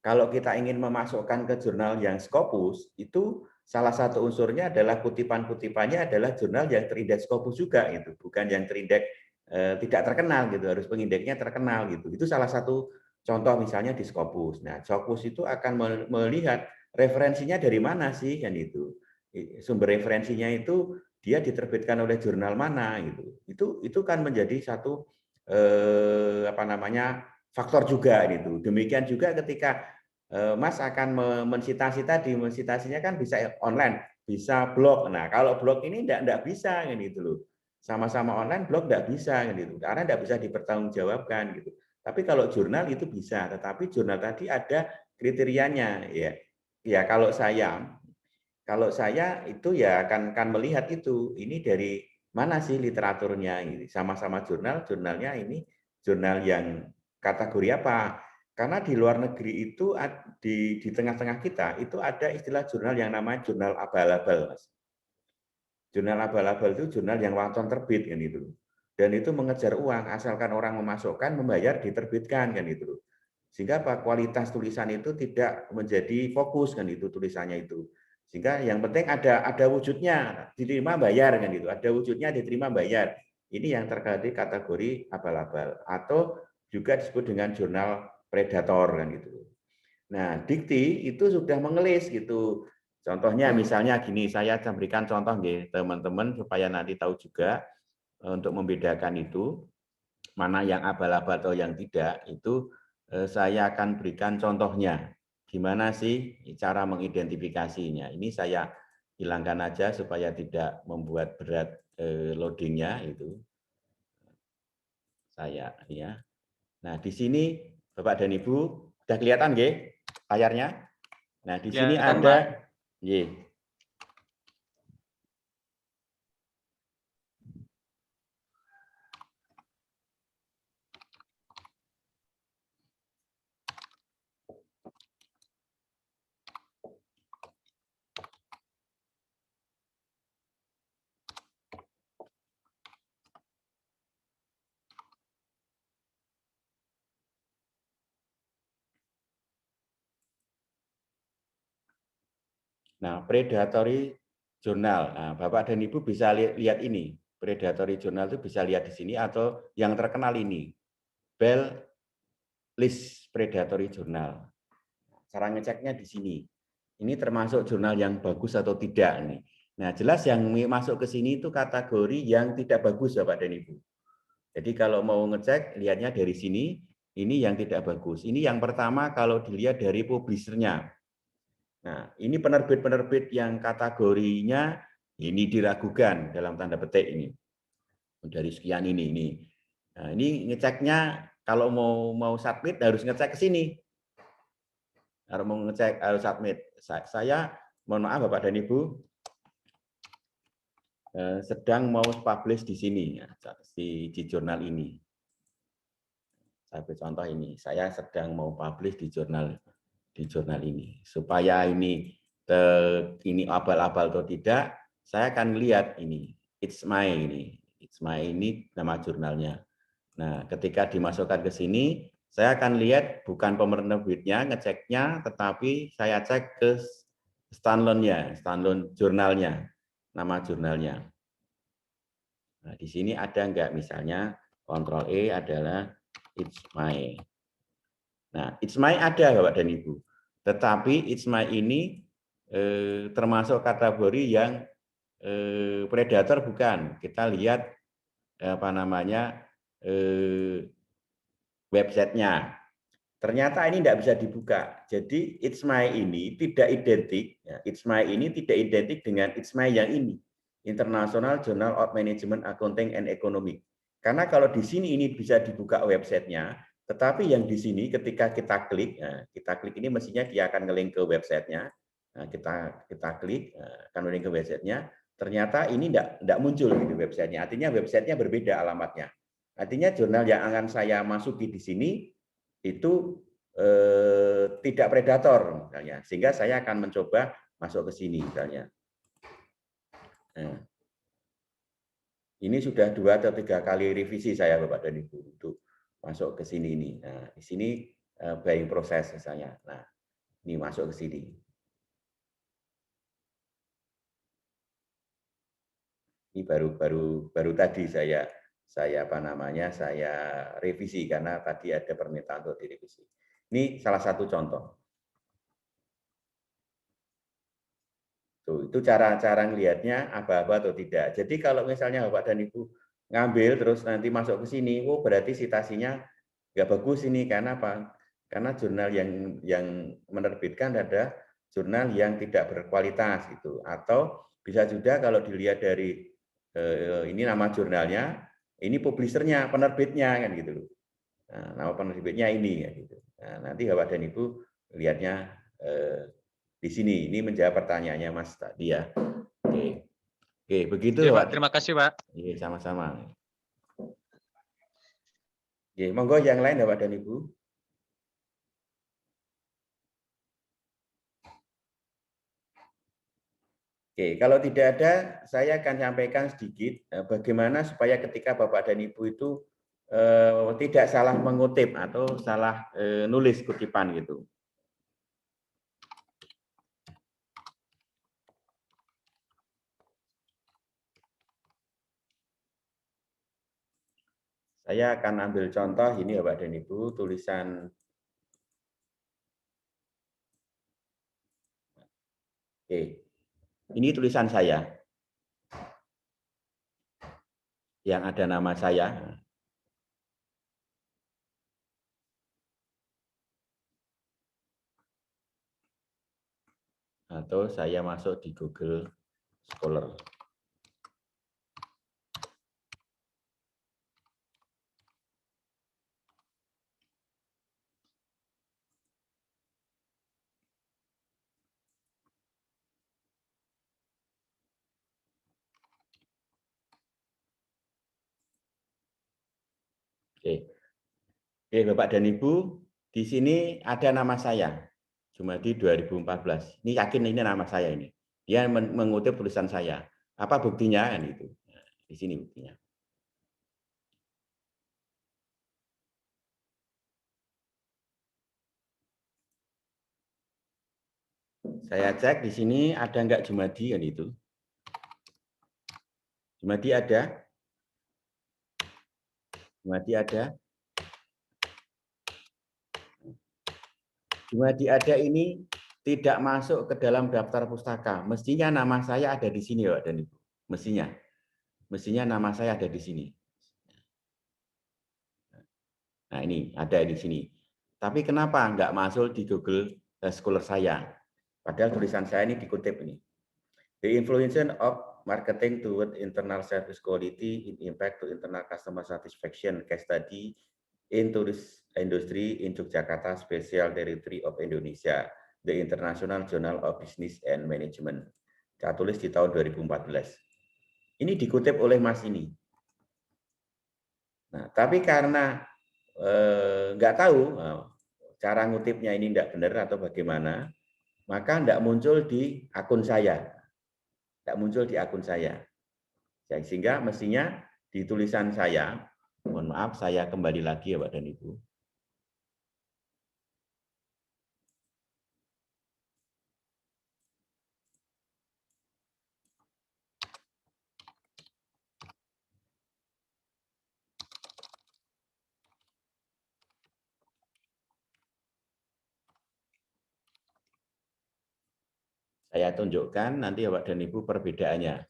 Kalau kita ingin memasukkan ke jurnal yang Scopus, itu salah satu unsurnya adalah kutipan-kutipannya adalah jurnal yang terindeks Scopus juga, itu bukan yang terindeks tidak terkenal gitu, harus pengindeksnya terkenal gitu. Itu salah satu contoh misalnya di Scopus. Nah, Scopus itu akan melihat referensinya dari mana sih kan itu. Sumber referensinya itu dia diterbitkan oleh jurnal mana gitu. Itu kan menjadi satu faktor juga gitu. Demikian juga ketika Mas akan mensitasi tadi, mensitasinya kan bisa online, bisa blog. Nah, kalau blog ini enggak bisa gitu loh. Sama-sama online, blog nggak bisa gitu, karena nggak bisa dipertanggungjawabkan gitu. Tapi kalau jurnal itu bisa, tetapi jurnal tadi ada kriterianya ya. Ya kalau saya itu ya akan melihat itu, ini dari mana sih literaturnya ini. Sama-sama jurnalnya ini jurnal yang kategori apa? Karena di luar negeri itu di tengah-tengah kita itu ada istilah jurnal yang namanya jurnal abal-abal, Mas. Jurnal abal-abal itu jurnal yang waton terbit kan itu. Dan itu mengejar uang, asalkan orang memasukkan, membayar, diterbitkan kan itu. Sehingga apa? Kualitas tulisan itu tidak menjadi fokus kan itu tulisannya itu. Sehingga yang penting ada wujudnya, diterima bayar kan itu. Ada wujudnya diterima bayar. Ini yang terkait kategori abal-abal atau juga disebut dengan jurnal predator kan gitu. Nah, dikti itu sudah mengelis gitu. Contohnya misalnya gini, saya berikan contoh nih teman-teman supaya nanti tahu juga untuk membedakan itu mana yang abal-abal atau yang tidak itu saya akan berikan contohnya. Gimana sih cara mengidentifikasinya? Ini saya hilangkan aja supaya tidak membuat berat loadingnya itu. Saya ya. Nah, di sini Bapak dan Ibu sudah kelihatan nggih layarnya? Nah, di sini Kelihatan, ada Pak. nggih. Nah, predatory journal. Nah, Bapak dan Ibu bisa lihat ini. Predatory journal itu bisa lihat di sini atau yang terkenal ini. Bell List Predatory Journal. Cara ngeceknya di sini. Ini termasuk jurnal yang bagus atau tidak nih. Nah, jelas yang masuk ke sini itu kategori yang tidak bagus Bapak dan Ibu. Jadi kalau mau ngecek lihatnya dari sini, ini yang tidak bagus. Ini yang pertama kalau dilihat dari publishernya. Nah, ini penerbit-penerbit yang kategorinya ini diragukan dalam tanda petik ini. Dari sekian ini. Nah, ini ngeceknya kalau mau submit harus ngecek ke sini. Harus mau ngecek harus submit. Saya mohon maaf Bapak dan Ibu sedang mau publish di sini di jurnal ini. Saya beri contoh ini. Saya sedang mau publish di jurnal ini. Supaya ini abal-abal atau tidak, saya akan lihat ini. It's my ini nama jurnalnya. Nah, ketika dimasukkan ke sini, saya akan lihat bukan penerbitnya ngeceknya, tetapi saya cek ke standalone jurnalnya, nama jurnalnya. Nah, di sini ada enggak misalnya Ctrl E adalah it's my. Nah, it's my ada Bapak dan Ibu. Tetapi it's my ini termasuk kategori yang predator bukan. Kita lihat apa namanya websitenya. Ternyata ini tidak bisa dibuka. Jadi it's my ini tidak identik. Ya, it's my ini tidak identik dengan it's my yang ini. International Journal of Management Accounting and Economics. Karena kalau di sini ini bisa dibuka websitenya, tetapi yang di sini ketika kita klik ini mestinya dia akan nge-link ke websitenya. Nah, kita klik akan nge-link ke websitenya. Ternyata ini tidak muncul di websitenya. Artinya websitenya berbeda alamatnya. Artinya jurnal yang akan saya masuki di sini itu tidak predator misalnya, sehingga saya akan mencoba masuk ke sini misalnya. Nah, ini sudah 2 atau 3 kali revisi saya Bapak dan Ibu untuk masuk ke sini ini. Nah, di sini buying proses misalnya. Nah, ini masuk ke sini. Ini baru tadi saya revisi karena tadi ada permintaan untuk direvisi. Ini salah satu contoh. Tuh, itu cara ngelihatnya apa-apa atau tidak. Jadi kalau misalnya Bapak dan Ibu ngambil terus nanti masuk ke sini, oh berarti citasinya nggak bagus ini karena apa? Karena jurnal yang menerbitkan ada jurnal yang tidak berkualitas gitu. Atau bisa juga kalau dilihat dari ini nama jurnalnya, ini publishernya, penerbitnya kan gitu loh. Nah, nama penerbitnya ini kan gitu. Nah, nanti Bapak dan Ibu lihatnya di sini. Ini menjawab pertanyaannya Mas tadi ya. Oke. Oke, begitu Ya, Pak. Pak. Terima kasih, Pak. Iya, sama-sama. Oke, monggo yang lain Bapak dan Ibu. Oke, kalau tidak ada, saya akan sampaikan sedikit bagaimana supaya ketika Bapak dan Ibu itu tidak salah mengutip atau salah nulis kutipan gitu. Saya akan ambil contoh ini Bapak dan Ibu, tulisan. Oke, ini tulisan saya yang ada nama saya. Atau saya masuk di Google Scholar. Oke. Oke, Bapak dan Ibu, di sini ada nama saya, Jumadi 2014. Ini yakin ini nama saya ini. Dia mengutip tulisan saya. Apa buktinya kan itu? Nah, di sini buktinya. Saya cek di sini ada enggak Jumadi kan itu? Jumadi ada? Jumadi ada? Jumadi ada ini tidak masuk ke dalam daftar pustaka. Mestinya nama saya ada di sini, Pak dan Ibu. Mestinya. Mestinya nama saya ada di sini. Nah, ini ada di sini. Tapi kenapa enggak masuk di Google Scholar saya? Padahal tulisan saya ini dikutip ini. The influence of marketing toward internal service quality in impact to internal customer satisfaction case study in tourist industry in Yogyakarta Special Territory of Indonesia, the International Journal of Business and Management. Saya tulis di tahun 2014. Ini dikutip oleh Mas ini. Nah, tapi karena nggak tahu cara ngutipnya ini enggak benar atau bagaimana, maka enggak muncul di akun saya. Enggak muncul di akun saya. Sehingga mestinya di tulisan saya, mohon maaf saya kembali lagi ya Pak dan Ibu. Saya tunjukkan nanti Bapak dan Ibu perbedaannya.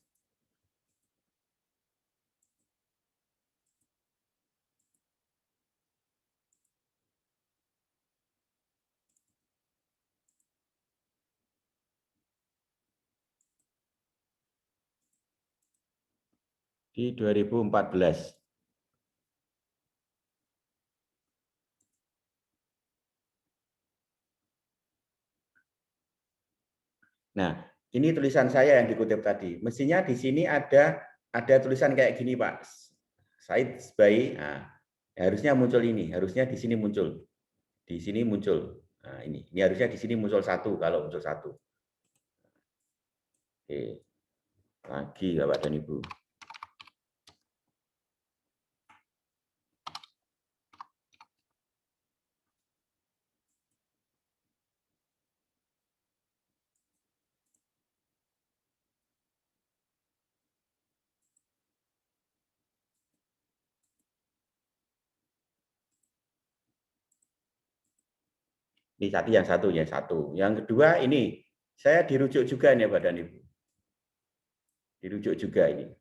Di 2014. Nah, ini tulisan saya yang dikutip tadi. Mestinya di sini ada tulisan kayak gini, Pak. Said Sbai. Nah, harusnya muncul ini, harusnya di sini muncul. Di sini muncul. Nah, ini harusnya di sini muncul satu kalau muncul satu. Oke. Lagi Bapak dan Ibu. Ini tadi yang satu. Yang kedua ini, saya dirujuk juga nih Bapak dan Ibu. Dirujuk juga ini.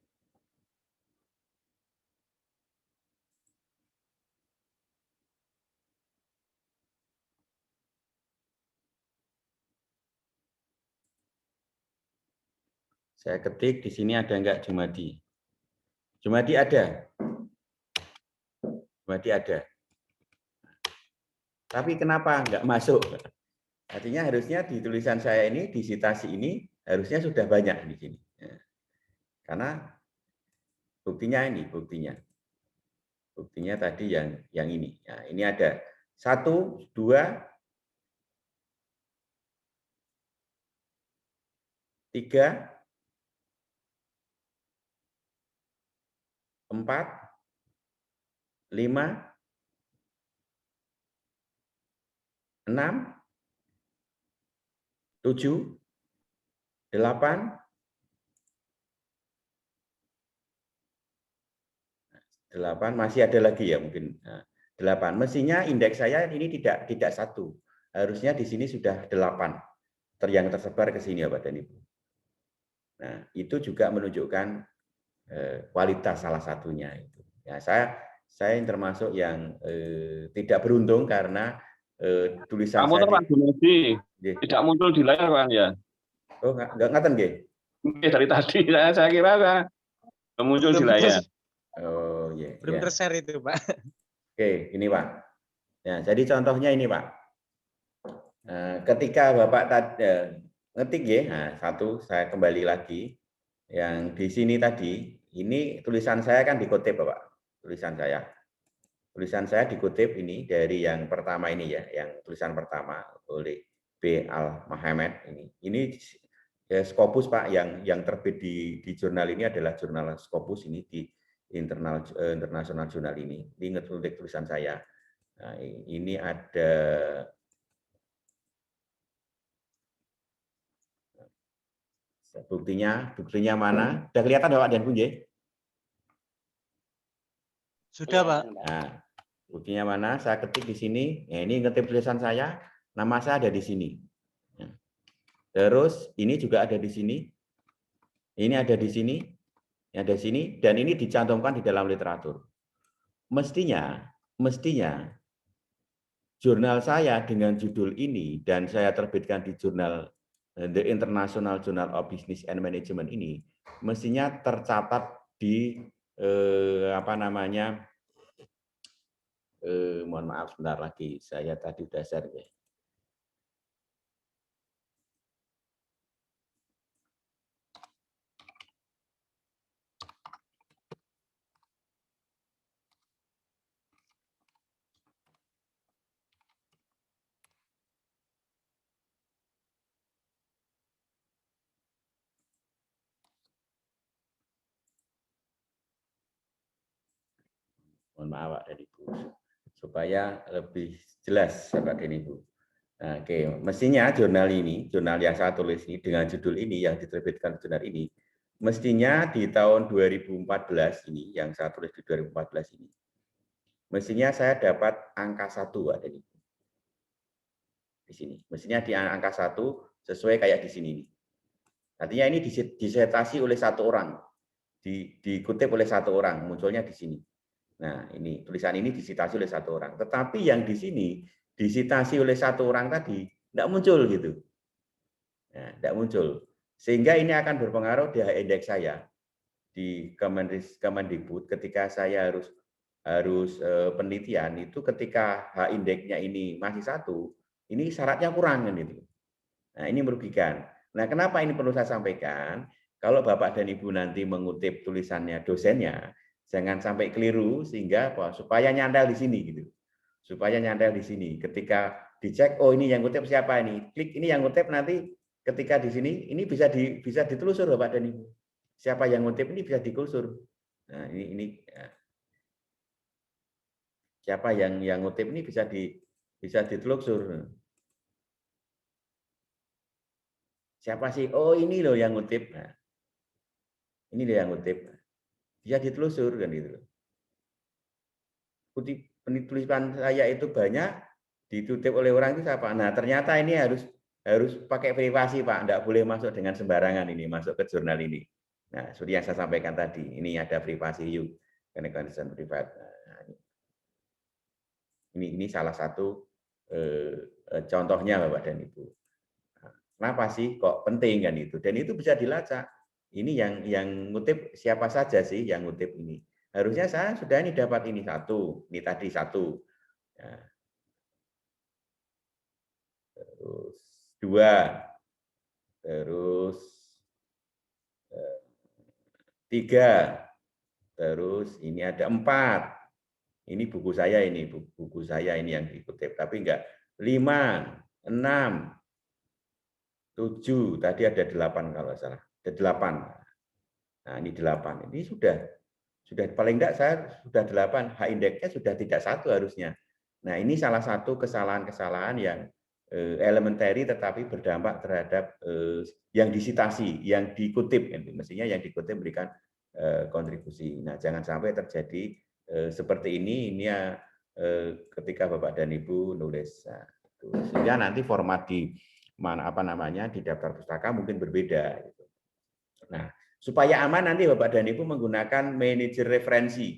Saya ketik di sini ada enggak Jumadi. Jumadi ada. Jumadi ada. Tapi kenapa nggak masuk? Artinya harusnya di tulisan saya ini, di citasi ini, harusnya sudah banyak di sini. Karena buktinya ini, buktinya. Buktinya tadi yang ini. Nah, ini ada 1, 2, 3, 4, 5, 6, 7, 8, 8, masih ada lagi ya mungkin. Nah, 8. Mestinya indeks saya ini tidak 1. Harusnya di sini sudah 8. Yang tersebar ke sini ya Pak dan Ibu. Nah, itu juga menunjukkan kualitas salah satunya itu. Ya, saya yang termasuk yang tidak beruntung karena tulisan Kamu saya Pak Jumadi tidak muncul di layar Pak ya. Oh, nggak ngaten nggih. Dari tadi saya kira muncul di layar. Oh, iya. Belum tershare itu, Pak. Oke, ini Pak. Ya, jadi contohnya ini Pak. Ketika Bapak tadi ngetik ya, nah, satu saya kembali lagi yang di sini tadi, ini tulisan saya kan dikutip Bapak. Tulisan saya dikutip ini dari yang pertama ini ya, yang tulisan pertama oleh B. Al Muhammad ini. Ini ya, Scopus Pak yang terbit di jurnal ini adalah jurnal Scopus ini di internasional jurnal ini. Ini ngetik tulisan saya. Nah, ini ada buktinya mana? Sudah kelihatan Bapak dan Bun? Sudah, Pak. Nah, buktinya mana? Saya ketik di sini. Ya, ini ngetip tulisan saya. Nama saya ada di sini. Terus ini juga ada di sini. Ini ada di sini. Ada di sini. Dan ini dicantumkan di dalam literatur. Mestinya jurnal saya dengan judul ini dan saya terbitkan di jurnal The International Journal of Business and Management ini mestinya tercatat di mohon maaf sebentar lagi, saya tadi udah share ya. Mohon maaf Pak dan Ibu, supaya lebih jelas Bapak dan Ibu. Nah, oke, mestinya jurnal ini, jurnal yang saya tulis ini dengan judul ini yang diterbitkan jurnal ini, mestinya di tahun 2014 ini, yang saya tulis di 2014 ini, mestinya saya dapat angka 1 Pak dan Ibu. Di sini, mestinya di angka 1 sesuai kayak di sini. Artinya ini disertasi oleh satu orang, dikutip oleh satu orang, munculnya di sini. Nah, ini tulisan ini disitasi oleh satu orang. Tetapi yang di sini disitasi oleh satu orang tadi tidak muncul gitu. Nah, tidak muncul. Sehingga ini akan berpengaruh di indeks saya di Kemendikbud ketika saya harus penelitian itu ketika H indeksnya ini masih 1, ini syaratnya kurang kan itu. Nah, ini merugikan. Nah, kenapa ini perlu saya sampaikan? Kalau Bapak dan Ibu nanti mengutip tulisannya dosennya, jangan sampai keliru sehingga supaya nyandal di sini gitu. Supaya nyandal di sini. Ketika dicek, oh ini yang ngutip siapa ini? Klik ini yang ngutip, nanti ketika di sini ini bisa ditelusur Bapak dan Ibu. Siapa yang ngutip ini bisa ditelusur. Nah, ini ya. Siapa yang ngutip ini bisa ditelusur. Siapa sih? Oh, ini loh yang ngutip. Nah, ini loh yang ngutip. Bisa ditelusur kan itu. Tulisan saya itu banyak ditutip oleh orang itu siapa? Nah, ternyata ini harus pakai privasi, Pak. Enggak boleh masuk dengan sembarangan ini masuk ke jurnal ini. Nah, seperti yang saya sampaikan tadi, ini ada privasi you, connection private. Nah, ini salah satu contohnya Bapak dan Ibu. Kenapa sih kok penting kan itu? Dan itu bisa dilacak. Ini yang ngutip siapa saja sih yang ngutip ini? Harusnya saya sudah ini dapat ini satu, ini tadi satu. Ya. Terus 2, terus 3, terus ini ada 4. Ini buku saya ini, buku saya ini yang dikutip, tapi enggak 5, 6, 7, tadi ada 8 kalau salah. Ada 8. Nah, ini 8. Ini sudah paling enggak saya sudah 8, H-indeksnya sudah tidak 1 harusnya. Nah, ini salah satu kesalahan-kesalahan yang elementary tetapi berdampak terhadap yang disitasi, yang dikutip. Mestinya yang dikutip memberikan kontribusi. Nah, jangan sampai terjadi seperti ini ya ketika Bapak dan Ibu nulis. Nah, sehingga nanti format di di daftar pustaka mungkin berbeda. Nah, supaya aman nanti Bapak dan Ibu menggunakan manajer referensi.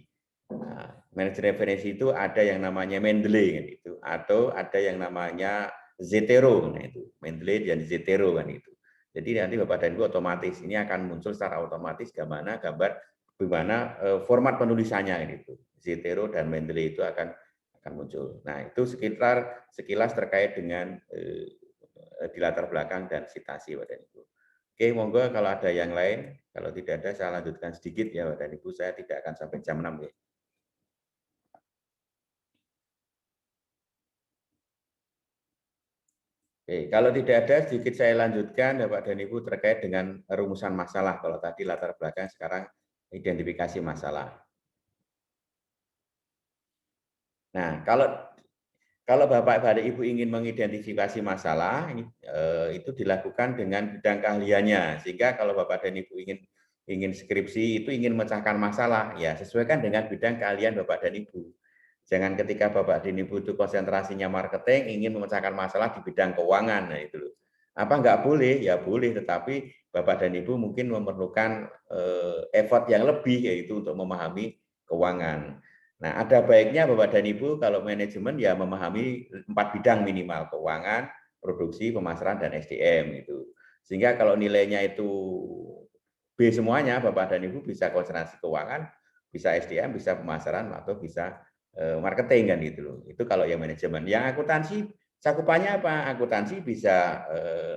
Nah, manajer referensi itu ada yang namanya Mendeley kan itu, atau ada yang namanya Zotero, nah itu Mendeley dan Zotero kan itu. Jadi nanti Bapak dan Ibu otomatis ini akan muncul secara otomatis gambar bagaimana format penulisannya gitu. Zotero dan Mendeley itu akan muncul. Nah, itu sekilas terkait dengan di latar belakang dan sitasi Bapak dan Ibu. Oke, monggo kalau ada yang lain. Kalau tidak ada saya lanjutkan sedikit ya Bapak dan Ibu. Saya tidak akan sampai jam 6 ya. Oke, kalau tidak ada sedikit saya lanjutkan Bapak dan Ibu terkait dengan rumusan masalah. Kalau tadi latar belakang, sekarang identifikasi masalah. Nah, kalau Bapak dan Ibu ingin mengidentifikasi masalah, itu dilakukan dengan bidang keahliannya. Sehingga kalau Bapak dan Ibu ingin skripsi itu ingin memecahkan masalah, ya sesuaikan dengan bidang keahlian Bapak dan Ibu. Jangan ketika Bapak dan Ibu itu konsentrasinya marketing, ingin memecahkan masalah di bidang keuangan. Nah, itu loh. Apa enggak boleh? Ya boleh, tetapi Bapak dan Ibu mungkin memerlukan effort yang lebih, yaitu untuk memahami keuangan. Nah, ada baiknya Bapak dan Ibu kalau manajemen ya memahami 4 bidang minimal, keuangan, produksi, pemasaran, dan SDM. Itu. Sehingga kalau nilainya itu B semuanya, Bapak dan Ibu bisa konsentrasi keuangan, bisa SDM, bisa pemasaran, atau bisa marketing kan gitu loh. Itu kalau yang manajemen. Yang akuntansi cakupannya apa? Akuntansi bisa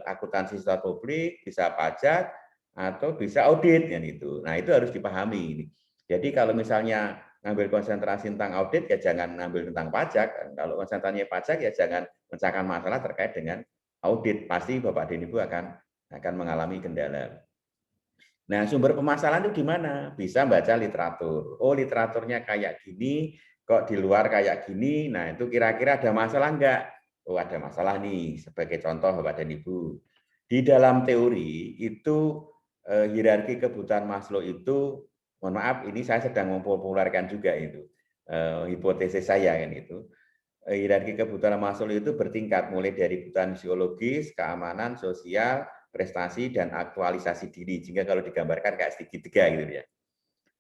akuntansi sektor publik, bisa pajak, atau bisa audit kan itu. Nah, itu harus dipahami. Jadi kalau misalnya ngambil konsentrasi tentang audit ya jangan ngambil tentang pajak. Kalau konsentrasinya pajak ya jangan mencari masalah terkait dengan audit. Pasti Bapak dan Ibu akan mengalami kendala. Nah, sumber permasalahan itu di mana? Bisa baca literatur. Oh, literaturnya kayak gini, kok di luar kayak gini. Nah, itu kira-kira ada masalah enggak? Oh, ada masalah nih. Sebagai contoh Bapak dan Ibu. Di dalam teori itu hierarki kebutuhan Maslow itu, mohon maaf, ini saya sedang mempopulerkan juga itu. Hipotesis saya kan itu. Hierarki kebutuhan Maslow itu bertingkat mulai dari kebutuhan psikologis, keamanan, sosial, prestasi, dan aktualisasi diri. Jika kalau digambarkan kayak segitiga gitu ya.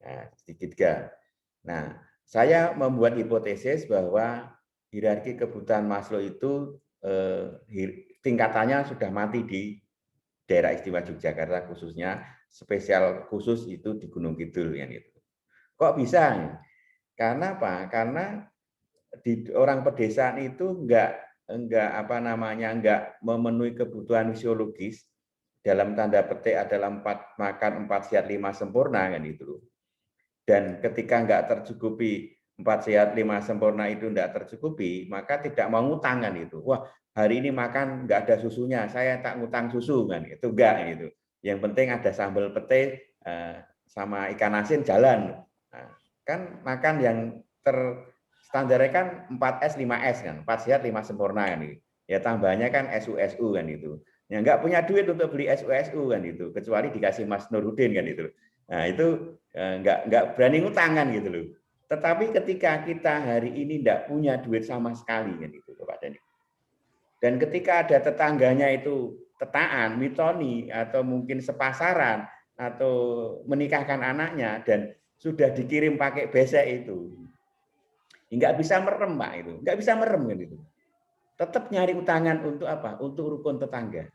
Nah, segitiga. Nah, saya membuat hipotesis bahwa hierarki kebutuhan Maslow itu tingkatannya sudah mati di daerah istimewa Yogyakarta, khususnya spesial khusus itu di Gunung Kidul yang itu. Kok bisa? Karena apa? Karena di orang pedesaan itu enggak memenuhi kebutuhan fisiologis, dalam tanda petik adalah 4 makan 4 sehat 5 sempurna kan itu. Dan ketika enggak tercukupi 4 sehat 5 sempurna itu enggak tercukupi, maka tidak mau ngutang kan itu. Wah, hari ini makan enggak ada susunya, saya tak ngutang susu kan itu enggak gitu. Yang penting ada sambal pete sama ikan asin jalan. Nah, kan makan yang standarnya kan 4S 5S kan, 4 sehat 5 sempurna kan gitu. Ya tambahnya kan SU kan itu. Ya nggak punya duit untuk beli SU kan itu, kecuali dikasih Mas Nurudin kan itu. Nah, itu nggak berani ngutang kan gitu loh. Tetapi ketika kita hari ini nggak punya duit sama sekali kan itu Bapak Dani. Dan ketika ada tetangganya itu tetaan, mitoni, atau mungkin sepasaran, atau menikahkan anaknya, dan sudah dikirim pakai besek itu, nggak bisa merem Pak itu, nggak bisa merem kan itu. Tetap nyari utangan untuk apa? Untuk rukun tetangga,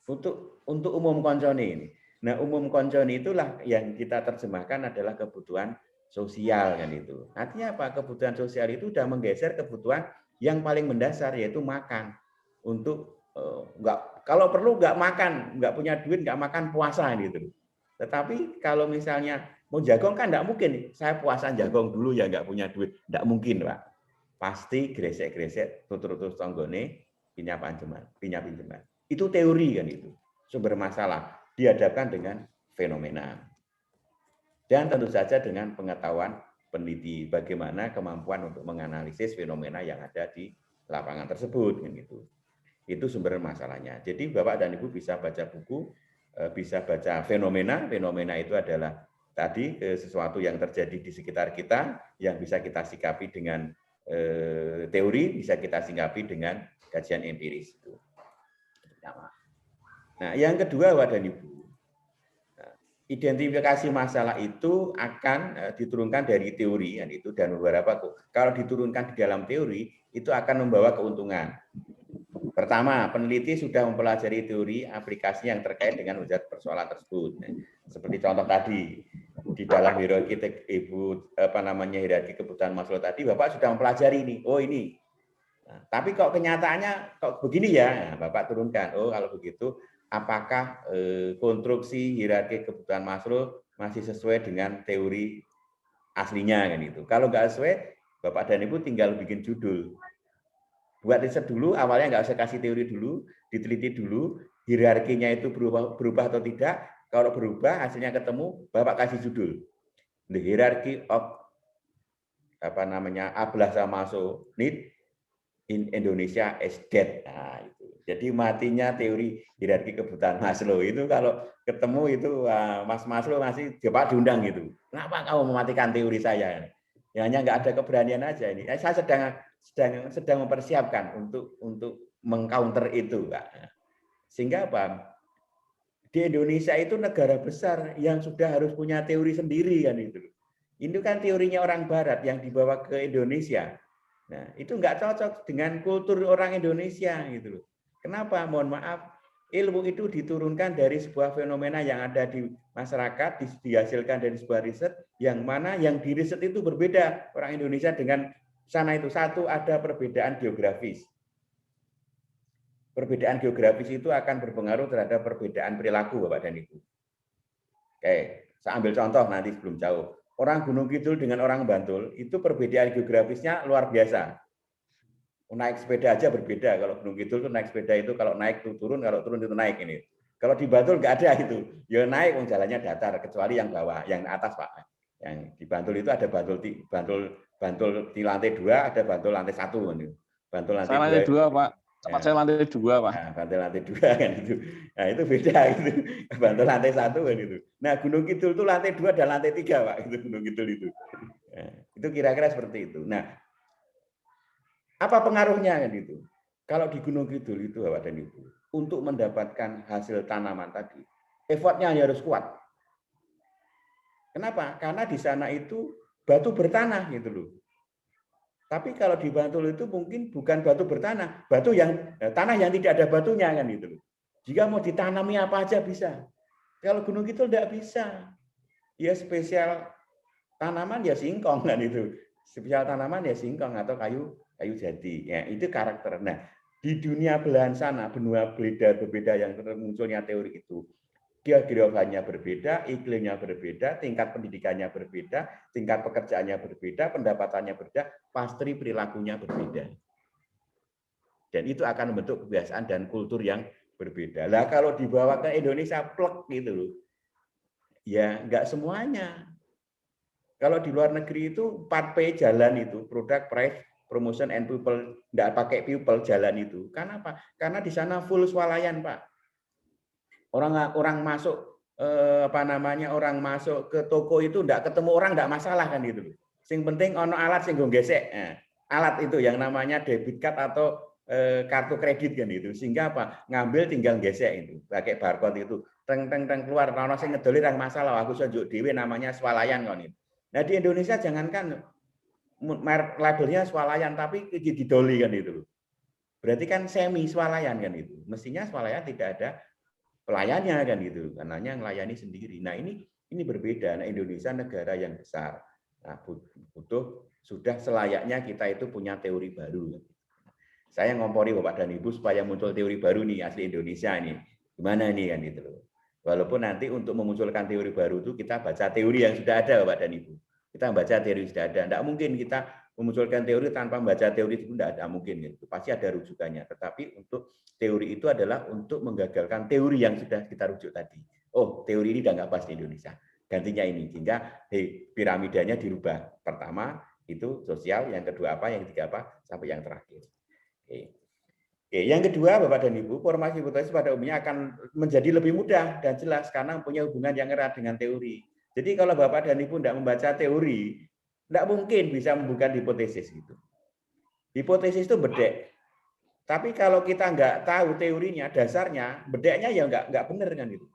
untuk umum koncone ini. Nah, umum konconi itulah yang kita terjemahkan adalah kebutuhan sosial kan itu. Artinya apa? Kebutuhan sosial itu sudah menggeser kebutuhan yang paling mendasar, yaitu makan. Untuk kalau perlu nggak makan, nggak punya duit nggak makan, puasa gitu. Tetapi kalau misalnya mau jagong kan nggak mungkin. Saya puasa jagong dulu ya nggak punya duit, nggak mungkin Pak. Pasti gresek-gresek tutur-tutur tonggone pinjam-pinjaman. Itu teori kan itu. Sumber masalah dihadapkan dengan fenomena. Dan tentu saja dengan pengetahuan peneliti bagaimana kemampuan untuk menganalisis fenomena yang ada di lapangan tersebut kan gitu. Itu sumber masalahnya. Jadi Bapak dan Ibu bisa baca buku, bisa baca fenomena. Fenomena itu adalah tadi sesuatu yang terjadi di sekitar kita yang bisa kita sikapi dengan teori, bisa kita sikapi dengan kajian empiris itu. Nah, yang kedua Bapak dan Ibu, identifikasi masalah itu akan diturunkan dari teori kan itu, dan beberapa kalau diturunkan di dalam teori itu akan membawa keuntungan. Pertama, peneliti sudah mempelajari teori aplikasi yang terkait dengan persoalan tersebut. Seperti contoh tadi di dalam hierarki hierarki kebutuhan Maslow tadi, Bapak sudah mempelajari ini. Oh ini. Nah, tapi kok kenyataannya kok begini ya? Nah, Bapak turunkan. Oh kalau begitu, apakah konstruksi hierarki kebutuhan Maslow masih sesuai dengan teori aslinya kan itu? Kalau nggak sesuai, Bapak dan Ibu tinggal bikin judul. Buat riset dulu, awalnya nggak usah kasih teori dulu, diteliti dulu, hierarkinya itu berubah atau tidak. Kalau berubah, hasilnya ketemu, Bapak kasih judul. The Hierarchy of Abraham Maslow need in Indonesia is dead. Nah, itu. Jadi matinya teori hierarki kebutuhan Maslow itu kalau ketemu itu Mas Maslow masih Bapak diundang gitu. Kenapa kamu mematikan teori saya? Ya, hanya nggak ada keberanian aja ini. Saya sedang mempersiapkan untuk mengcounter itu, Pak. Sehingga apa? Di Indonesia itu negara besar yang sudah harus punya teori sendiri kan itu. Ini kan teorinya orang Barat yang dibawa ke Indonesia. Nah, itu nggak cocok dengan kultur orang Indonesia gitu loh. Kenapa? Mohon maaf, ilmu itu diturunkan dari sebuah fenomena yang ada di masyarakat, dihasilkan dari sebuah riset, yang mana yang di riset itu berbeda orang Indonesia dengan sana itu. Satu, ada perbedaan geografis. Perbedaan geografis itu akan berpengaruh terhadap perbedaan perilaku, Bapak dan Ibu. Oke, saya ambil contoh nanti sebelum jauh. Orang Gunung Kidul dengan orang Bantul, itu perbedaan geografisnya luar biasa. Naik sepeda aja berbeda. Kalau Gunung Kidul itu naik sepeda itu kalau naik itu turun, kalau turun itu naik ini. Kalau di Bantul nggak ada itu. Ya naik, jalannya datar, kecuali yang bawah, yang atas Pak. Yang di Bantul itu ada Bantul di lantai 2, ada Bantul lantai 1. Bantul lantai 2 Pak. Tempat saya lantai 2 Pak. Nah, Bantul lantai 2 kan itu. Nah itu beda gitu. Bantul lantai 1 kan itu. Nah Gunung Kidul itu lantai 2 dan lantai 3 Pak. Itu Gunung Kidul itu. Nah, itu kira-kira seperti itu. Nah apa pengaruhnya kan itu? Kalau di Gunung Kidul itu Bapak dan Ibu, untuk mendapatkan hasil tanaman tadi, effortnya harus kuat. Kenapa? Karena di sana itu batu bertanah gitu loh. Tapi kalau di Bantul itu mungkin bukan batu bertanah, batu yang tanah yang tidak ada batunya kan gitu loh. Jika mau ditanami apa aja bisa. Kalau Gunung Kidul tidak bisa. Ya spesial tanaman ya singkong kan itu. Spesial tanaman ya singkong atau kayu jati. Ya, itu karakter. Nah, di dunia belahan sana, benua berbeda yang munculnya teori itu, geografinya berbeda, iklimnya berbeda, tingkat pendidikannya berbeda, tingkat pekerjaannya berbeda, pendapatannya berbeda, pasti perilakunya berbeda. Dan itu akan membentuk kebiasaan dan kultur yang berbeda. Lah kalau dibawa ke Indonesia plek gitu loh. Ya, enggak semuanya. Kalau di luar negeri itu 4P jalan itu, product, price, promotion and people, enggak pakai people jalan itu. Karena apa? Karena di sana full swalayan, Pak. Orang masuk orang masuk ke toko itu enggak ketemu orang enggak masalah kan gitu. Sing penting ono alat sing nggo gesek. Nah, alat itu yang namanya debit card atau kartu kredit kan itu. Sehingga apa? Ngambil tinggal gesek itu, pakai barcode itu. Teng keluar ono sing ngedoli ra masalah. Aku sunjuk dhewe namanya swalayan kon itu. Nah, di Indonesia jangankan labelnya swalayan tapi didoli kan itu. Berarti kan semi swalayan kan itu. Mestinya swalayan tidak ada pelayannya kan gitu, karenanya melayani sendiri. Nah ini berbeda. Nah Indonesia negara yang besar, nah, butuh sudah selayaknya kita itu punya teori baru. Saya ngompori Bapak dan Ibu supaya muncul teori baru nih asli Indonesia ini, gimana nih kan gitu loh. Walaupun nanti untuk memunculkan teori baru itu kita baca teori yang sudah ada Bapak dan Ibu. Kita baca teori sudah ada. Tidak mungkin kita memunculkan teori tanpa membaca teori itu, tidak mungkin gitu. Pasti ada rujukannya. Tetapi untuk teori itu adalah untuk menggagalkan teori yang sudah kita rujuk tadi. Oh, teori ini udah nggak pas di Indonesia. Gantinya ini, sehingga piramidanya dirubah. Pertama itu sosial, yang kedua apa, yang ketiga apa, sampai yang terakhir. Oke, yang kedua Bapak dan Ibu, formasi hipotesis pada umumnya akan menjadi lebih mudah dan jelas karena punya hubungan yang erat dengan teori. Jadi kalau Bapak dan Ibu tidak membaca teori, tidak mungkin bisa membuka hipotesis gitu. Hipotesis itu bedek. Tapi kalau kita nggak tahu teorinya, dasarnya, bedeknya ya nggak benar kan gitu.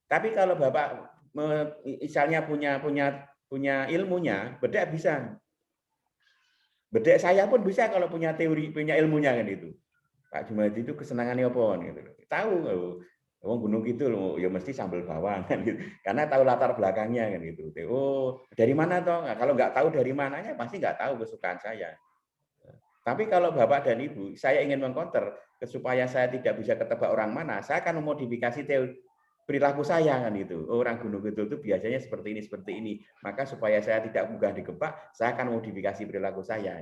Tapi kalau Bapak misalnya punya ilmunya, bedek bisa. Bedek saya pun bisa kalau punya teori, punya ilmunya kan itu. Pak Jumadi itu kesenangannya apa gitu. Tahu, Gunung Kidul ya mesti sambal bawang kan gitu. Karena tahu latar belakangnya kan gitu. Oh, dari mana toh? Nah, kalau nggak tahu dari mananya pasti nggak tahu kesukaan saya. Tapi kalau Bapak dan Ibu, saya ingin mengcounter supaya saya tidak bisa ketebak orang mana, saya akan memodifikasi teori perilaku saya kan itu. Orang Gunung Kidul itu biasanya seperti ini. Maka supaya saya tidak mudah dikebak, saya akan modifikasi perilaku saya.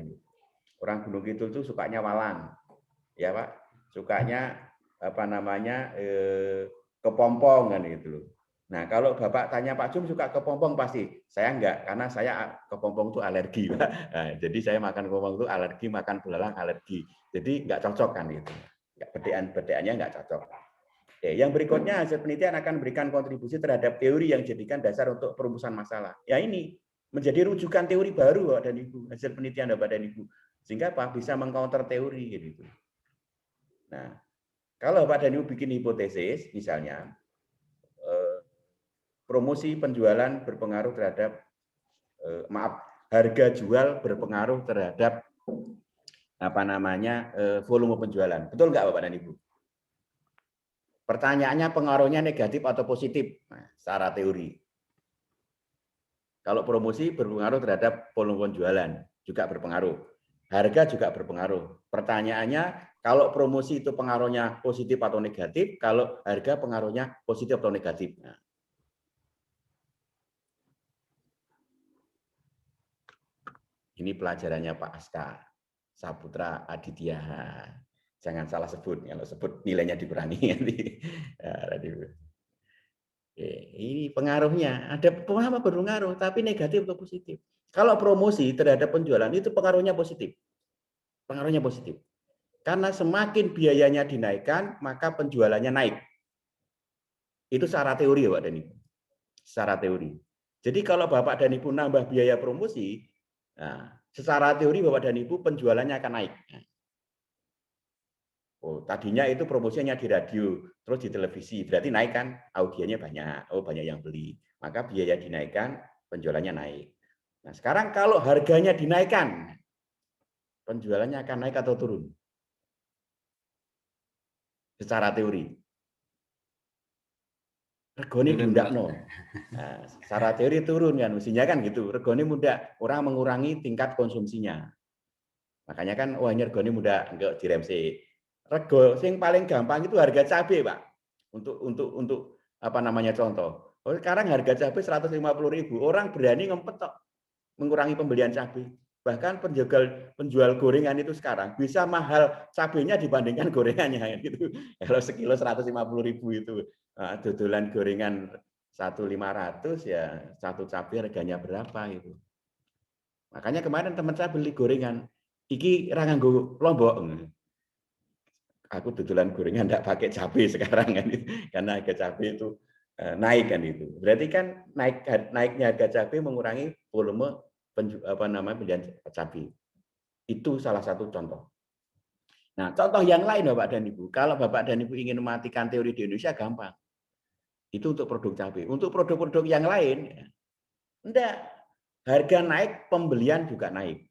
Orang Gunung Kidul itu sukanya walang, ya Pak. Sukanya apa namanya kepompong kan itu. Nah kalau Bapak tanya Pak Jum suka kepompong pasti, saya enggak karena saya kepompong itu alergi Pak. Nah, jadi saya makan kepompong itu alergi, makan belalang alergi. Jadi enggak cocok kan itu. Bedeannya enggak cocok. Oke, yang berikutnya hasil penelitian akan memberikan kontribusi terhadap teori yang dijadikan dasar untuk perumusan masalah. Ya ini menjadi rujukan teori baru Bapak dan Ibu, hasil penelitian Bapak dan Ibu. Sehingga Pak bisa mengcounter teori gitu. Nah, kalau Bapak dan Ibu bikin hipotesis misalnya promosi penjualan berpengaruh terhadap harga jual berpengaruh terhadap apa namanya volume penjualan. Betul nggak Bapak dan Ibu? Pertanyaannya pengaruhnya negatif atau positif? Nah, secara teori. Kalau promosi berpengaruh terhadap volume penjualan, juga berpengaruh. Harga juga berpengaruh. Pertanyaannya, kalau promosi itu pengaruhnya positif atau negatif, kalau harga pengaruhnya positif atau negatif. Nah. Ini pelajarannya Pak Aska Saputra Aditya. Jangan salah sebut, kalau sebut nilainya dikurangi nanti. Ini pengaruhnya, ada apa berpengaruh, tapi negatif atau positif. Kalau promosi terhadap penjualan itu pengaruhnya positif. Pengaruhnya positif. Karena semakin biayanya dinaikkan, maka penjualannya naik. Itu secara teori ya Pak dan Ibu. Secara teori. Jadi kalau Bapak dan Ibu nambah biaya promosi, nah, secara teori Bapak dan Ibu penjualannya akan naik. Oh, tadinya itu promosinya di radio, terus di televisi, berarti naik kan, audiennya banyak, oh banyak yang beli, maka biaya dinaikkan, penjualannya naik. Nah sekarang kalau harganya dinaikkan, penjualannya akan naik atau turun? Secara teori. Regone diundakno. Nah, secara teori turun kan, mestinya kan gitu. Regone mudah, orang mengurangi tingkat konsumsinya. Makanya kan, wah ini regone mudah enggak diremsi. Rego sing paling gampang itu harga cabai, Pak. Untuk apa namanya contoh. Oh, sekarang harga cabai 150.000. Orang berani ngempet tok mengurangi pembelian cabai. Bahkan penjual gorengan itu sekarang bisa mahal cabainya dibandingkan gorengannya gitu. Kalau sekilo 150.000 itu dodolan gorengan 1.500 ya satu cabai harganya berapa itu. Makanya kemarin teman saya beli gorengan, iki ra nganggo lombok. Aku dodolan gorengan enggak pakai cabai sekarang kan itu. Karena harga cabai itu naik kan itu. Berarti kan naiknya harga cabai mengurangi volume pembelian cabai. Itu salah satu contoh. Nah, contoh yang lain Bapak dan Ibu, kalau Bapak dan Ibu ingin mematikan teori di Indonesia gampang. Itu untuk produk cabai. Untuk produk-produk yang lain enggak. Harga naik, pembelian juga naik.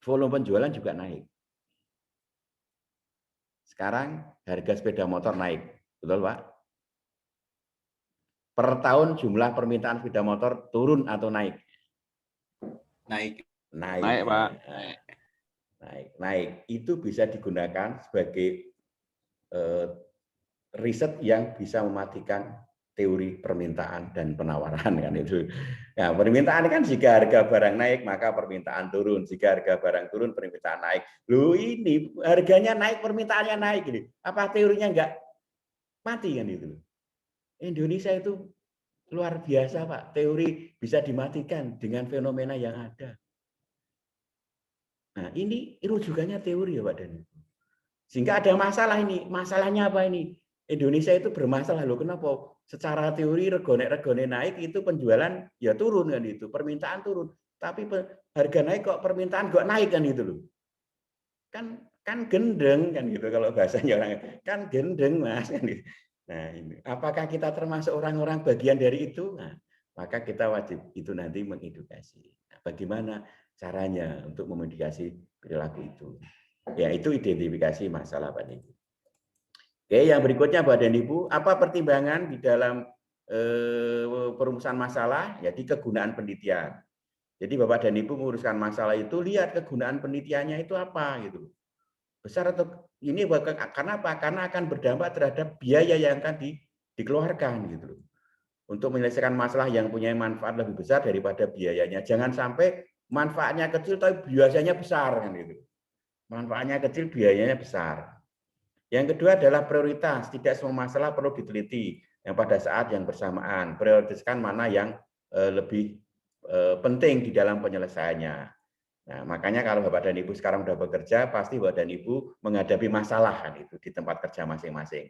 Volume penjualan juga naik. Sekarang harga sepeda motor naik, betul Pak? Per tahun jumlah permintaan sepeda motor turun atau naik? Naik. Naik, Pak. Naik. Itu bisa digunakan sebagai riset yang bisa mematikan teori permintaan dan penawaran kan itu. Nah, permintaan kan jika harga barang naik maka permintaan turun, jika harga barang turun permintaan naik. Loh ini harganya naik permintaannya naik ini. Apa teorinya enggak mati kan itu? Indonesia itu luar biasa Pak, teori bisa dimatikan dengan fenomena yang ada. Nah, ini rujukannya teori ya Pak Dani. Sehingga ada masalah ini. Masalahnya apa ini? Indonesia itu bermasalah loh. Kenapa? Secara teori regone naik itu penjualan ya turun kan itu, permintaan turun. Tapi harga naik kok permintaan kok naik kan itu loh. Kan gendeng kan gitu kalau bahasanya orang kan gendeng Mas kan gitu. Nah, ini apakah kita termasuk orang-orang bagian dari itu? Nah, maka kita wajib itu nanti mengedukasi. Nah, bagaimana caranya untuk memodifikasi perilaku itu? Ya, itu identifikasi masalah Pak Ibu. Oke, yang berikutnya Bapak dan Ibu, apa pertimbangan di dalam perumusan masalah? Jadi kegunaan penelitian. Jadi Bapak dan Ibu menguruskan masalah itu lihat kegunaan penelitiannya itu apa gitu. Besar atau ini karena apa? Karena akan berdampak terhadap biaya yang akan dikeluarkan gitu. Untuk menyelesaikan masalah yang punya manfaat lebih besar daripada biayanya. Jangan sampai manfaatnya kecil tapi biayanya besar kan gitu. Manfaatnya kecil, biayanya besar. Yang kedua adalah prioritas. Tidak semua masalah perlu diteliti yang pada saat yang bersamaan. Prioritaskan mana yang lebih penting di dalam penyelesaiannya. Nah, makanya kalau Bapak dan Ibu sekarang sudah bekerja, pasti Bapak dan Ibu menghadapi masalah kan itu di tempat kerja masing-masing.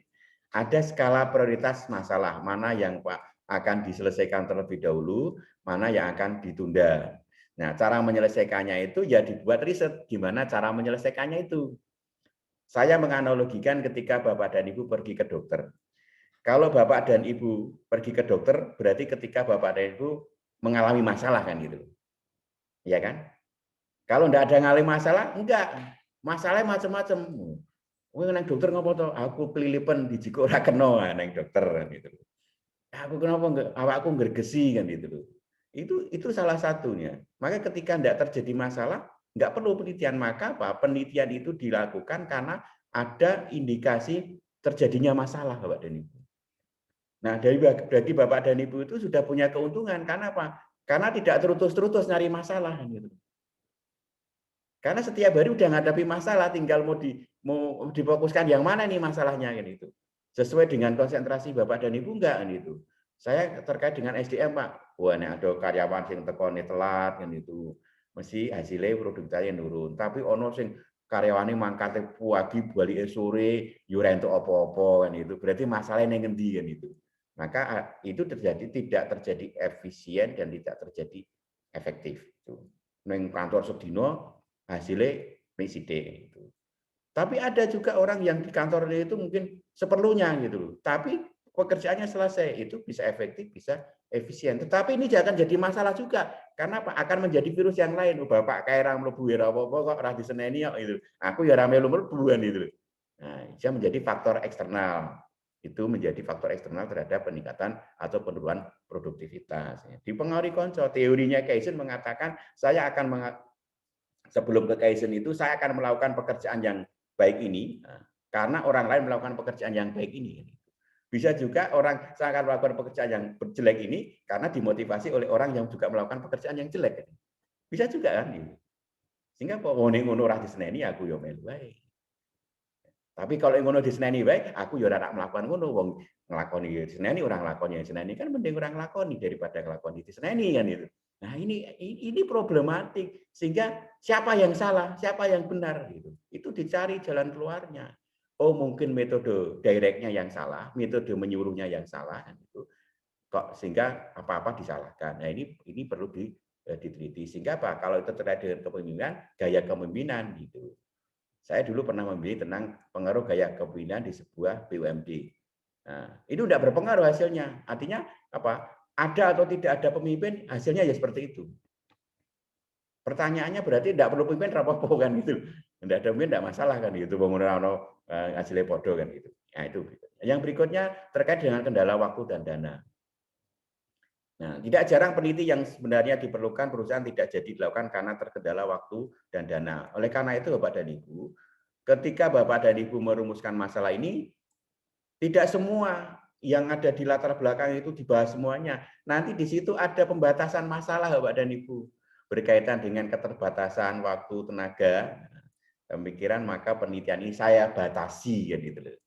Ada skala prioritas masalah, mana yang akan diselesaikan terlebih dahulu, mana yang akan ditunda. Nah, cara menyelesaikannya itu ya dibuat riset gimana cara menyelesaikannya itu. Saya menganalogikan ketika Bapak dan Ibu pergi ke dokter. Kalau Bapak dan Ibu pergi ke dokter, berarti ketika Bapak dan Ibu mengalami masalah kan gitu. Iya kan? Kalau enggak ada ngalami masalah, enggak. Masalahnya macam-macam. Wong nang dokter ngopo to? Aku kelilipan dijiko ora kena nang dokter kan gitu. Aku kenapa enggak awakku ngregesi kan gitu loh. Itu salah satunya. Maka ketika enggak terjadi masalah, enggak perlu penelitian. Maka apa? Penelitian itu dilakukan karena ada indikasi terjadinya masalah Bapak dan Ibu. Nah, berarti Bapak dan Ibu itu sudah punya keuntungan. Karena apa? Karena tidak terus-terus nyari masalah gitu. Karena setiap hari udah menghadapi masalah, tinggal mau difokuskan yang mana nih masalahnya kan itu. Sesuai dengan konsentrasi Bapak dan Ibu enggak kan itu. Saya terkait dengan SDM Pak. Wah, nek ada karyawan sing tekone telat kan itu. Mesti hasilnya produktivitasnya nurun. Tapi ono sing karyawane mangkate pagi balike sore yo ora entuk apa-apa kan itu. Berarti masalahnya ning ngendi kan itu. Maka itu tidak terjadi efisien dan tidak terjadi efektif itu. Ning kantor sedina hasilnya presiden itu. Tapi ada juga orang yang di kantornya itu mungkin seperlunya gitu loh. Tapi pekerjaannya selesai, itu bisa efektif, bisa efisien. Tetapi ini jangan jadi masalah juga. Karena apa? Akan menjadi virus yang lain. Bapak kayak orang mlebu ya apa-apa kok ora diseneni kok itu. Aku ya ora melu-mlebu kan itu. Nah, bisa menjadi faktor eksternal. Itu menjadi faktor eksternal terhadap peningkatan atau penurunan produktivitas. Dipengaruhi konco. Teorinya Kaizen mengatakan saya akan sebelum ke Kaizen itu saya akan melakukan pekerjaan yang baik ini karena orang lain melakukan pekerjaan yang baik ini. Bisa juga saya akan melakukan pekerjaan yang jelek ini karena dimotivasi oleh orang yang juga melakukan pekerjaan yang jelek. Bisa juga kan? Sehingga pokoknya ngono ora diseneni aku yo melu wae. Tapi kalau ngono diseneni wae, aku yo ora melakukan ngono wong nglakoni diseneni orang nglakoni diseneni kan mending orang nglakoni daripada nglakoni diseneni kan itu. Nah, ini problematik sehingga siapa yang salah, siapa yang benar gitu. Itu dicari jalan keluarnya. Oh, mungkin metode directnya yang salah, metode menyuruhnya yang salah gitu. Kok sehingga apa-apa disalahkan. Nah, ini perlu diteliti. Sehingga apa? Kalau itu terkait dengan kepemimpinan, gaya kepemimpinan gitu. Saya dulu pernah memilih tentang pengaruh gaya kepemimpinan di sebuah BUMD. Nah, itu tidak berpengaruh hasilnya. Artinya apa? Ada atau tidak ada pemimpin, hasilnya ya seperti itu. Pertanyaannya berarti tidak perlu pemimpin, apa-apa kan gitu. Tidak ada mungkin tidak masalah kan itu pemenuhan hasilnya podo kan gitu. Nah itu. Yang berikutnya terkait dengan kendala waktu dan dana. Nah, tidak jarang peneliti yang sebenarnya diperlukan perusahaan tidak jadi dilakukan karena terkendala waktu dan dana. Oleh karena itu Bapak dan Ibu, ketika Bapak dan Ibu merumuskan masalah ini, tidak semua yang ada di latar belakang itu dibahas semuanya. Nanti di situ ada pembatasan masalah Bapak dan Ibu berkaitan dengan keterbatasan waktu, tenaga, pemikiran, maka penelitian ini saya batasi kan gitu loh.